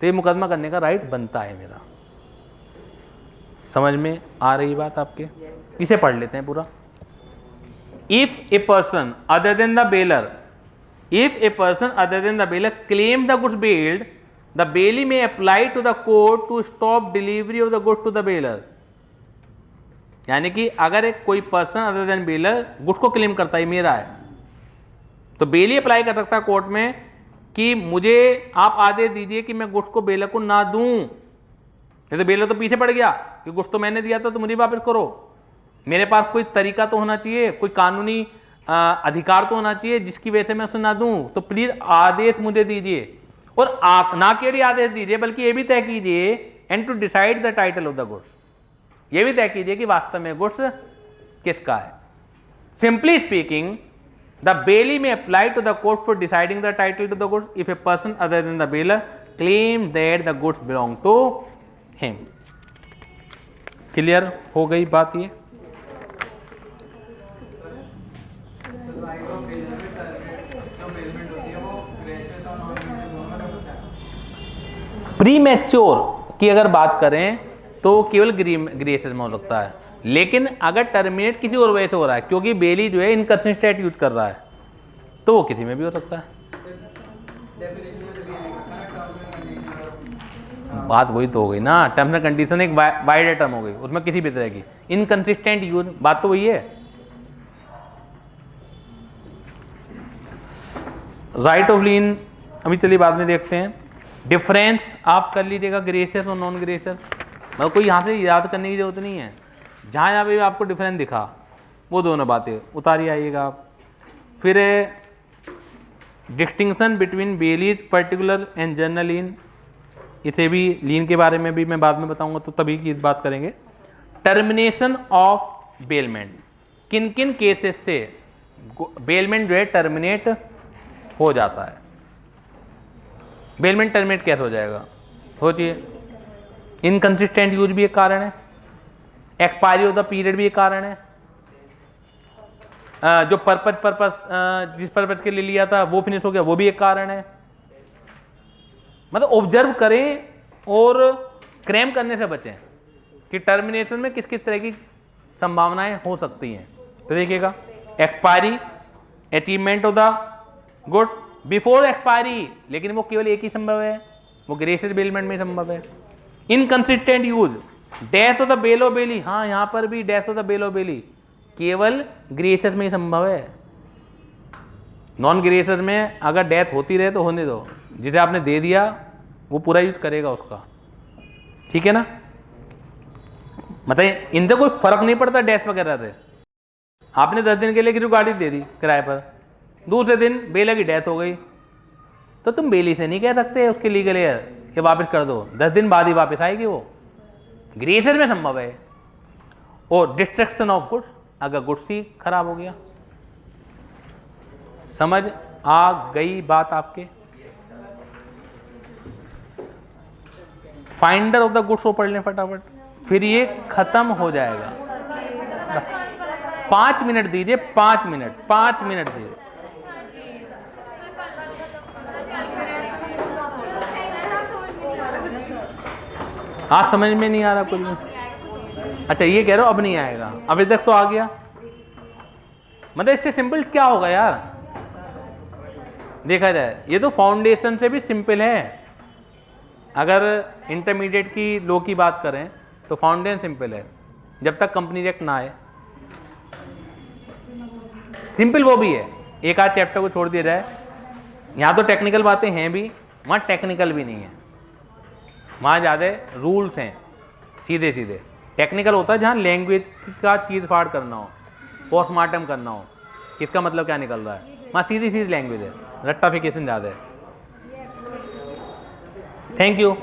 तो ये मुकदमा करने का राइट बनता है मेरा। समझ में आ रही बात आपके? इसे पढ़ लेते हैं पूरा। If a person other than the bailor, if a person other than the bailor claim the goods bailed, the bailee may apply to the court to stop delivery of the goods to the bailor. यानी कि अगर एक कोई person other than bailor goods को claim करता है मेरा है, तो बेली अप्लाई कर सकता है कोर्ट में कि मुझे आप आदेश दीजिए कि मैं गुड्स को बेलर को ना दूं। नहीं तो बेलर तो पीछे पड़ गया कि गुड्स तो मैंने दिया था तो मुझे वापस करो। मेरे पास कोई तरीका तो होना चाहिए, कोई कानूनी अधिकार तो होना चाहिए जिसकी वजह से मैं उसे ना दूं। तो प्लीज आदेश मुझे दीजिए, और आप ना केवल आदेश दीजिए बल्कि ये भी तय कीजिए and to decide the title of the goods, ये भी तय कीजिए कि वास्तव में गुड्स किसका है। Simply speaking, the bailee may apply to the court for deciding the title to the goods if a person other than the bailor claim that the goods belong to him. Clear हो गई बात? ये pre mature की अगर बात करें तो केवल ग्रेसेस में हो सकता है, लेकिन अगर टर्मिनेट किसी और वजह से हो रहा है, क्योंकि बेली जो है इनकंसिस्टेंट यूज कर रहा है, तो वो किसी में भी हो सकता है। बात वही तो हो गई ना, टर्म्स एंड कंडीशन एक वाइड टर्म हो गई, उसमें किसी भी तरह की इनकंसिस्टेंट यूज, बात तो वही है। राइट ऑफ लीन अभी चलिए बाद में देखते हैं। डिफरेंस आप कर लीजिएगा ग्रेशियस और नॉन ग्रेशियस, मतलब कोई यहाँ से याद करने की जरूरत नहीं है, जहाँ यहाँ पे आपको डिफरेंस दिखा वो दोनों बातें उतारी आइएगा आप। फिर distinction between bailees particular and general lien, इसे भी लीन के बारे में भी मैं बाद में बताऊंगा तो तभी की बात करेंगे। टर्मिनेशन ऑफ बेलमेंट, किन किन केसेस से बेलमेंट जो है टर्मिनेट हो जाता है। बेलमेंट टर्मिनेट कैसे हो जाएगा? सोचिए, इनकंसिस्टेंट यूज भी एक कारण है, एक्सपायरी ऑफ द पीरियड भी एक कारण है, जो पर्पस जिस पर्पस के लिए लिया था वो फिनिश हो गया वो भी एक कारण है। मतलब ऑब्जर्व करें और क्रैम करने से बचें कि टर्मिनेशन में किस किस तरह की संभावनाएं हो सकती हैं। तो देखिएगा, expiry, achievement of the goods before expiry, लेकिन वो केवल एक ही संभव है, वो ग्रेशियस बेलमेंट में संभव है। Inconsistent use, death of the bailor bailee, हाँ यहां पर भी death of the bailor bailee केवल ग्रेशियस में ही संभव है। नॉन ग्रेशियस में अगर डेथ होती रहे तो होने दो, जिसे आपने दे दिया वो पूरा यूज करेगा उसका, ठीक है ना। मतलब इनसे कोई फर्क नहीं पड़ता डेथ वगैरह से। आपने 10 दिन के लिए किसी गाड़ी दे दी किराए पर, दूसरे दिन बेला की डेथ हो गई, तो तुम बेली से नहीं कह सकते उसके लीगल एयर कि वापस कर दो, 10 दिन बाद ही वापस आएगी वो, ग्रेशियस में संभव है। और डिस्ट्रक्शन ऑफ गुड्स, अगर गुड्स ही खराब हो गया। समझ आ गई बात आपके? फाइंडर ऑफ द गुड्स को पढ़ लें फटाफट, फिर ये खत्म हो जाएगा। 5 मिनट दीजिए, 5 मिनट दीजिए। आज समझ में नहीं आ रहा कुछ? अच्छा ये कह रहे हो अब नहीं आएगा, अभी तक तो आ गया। मतलब इससे सिंपल क्या होगा यार, देखा जाए ये तो फाउंडेशन से भी सिंपल है। अगर इंटरमीडिएट की लो की बात करें तो फाउंडेशन सिंपल है, जब तक कंपनी एक्ट ना आए। सिंपल वो भी है, एक आध चैप्टर को छोड़ दिया जाए। यहाँ तो टेक्निकल बातें हैं भी, वहाँ टेक्निकल भी नहीं है, वहाँ ज़्यादा रूल्स हैं सीधे सीधे। टेक्निकल होता है जहाँ लैंग्वेज का चीज़ फाड़ करना हो, पोस्टमार्टम करना हो, इसका मतलब क्या निकल रहा है, वहाँ सीधी सीधी लैंग्वेज है, रट्टाफिकेशन ज़्यादा है। Thank you.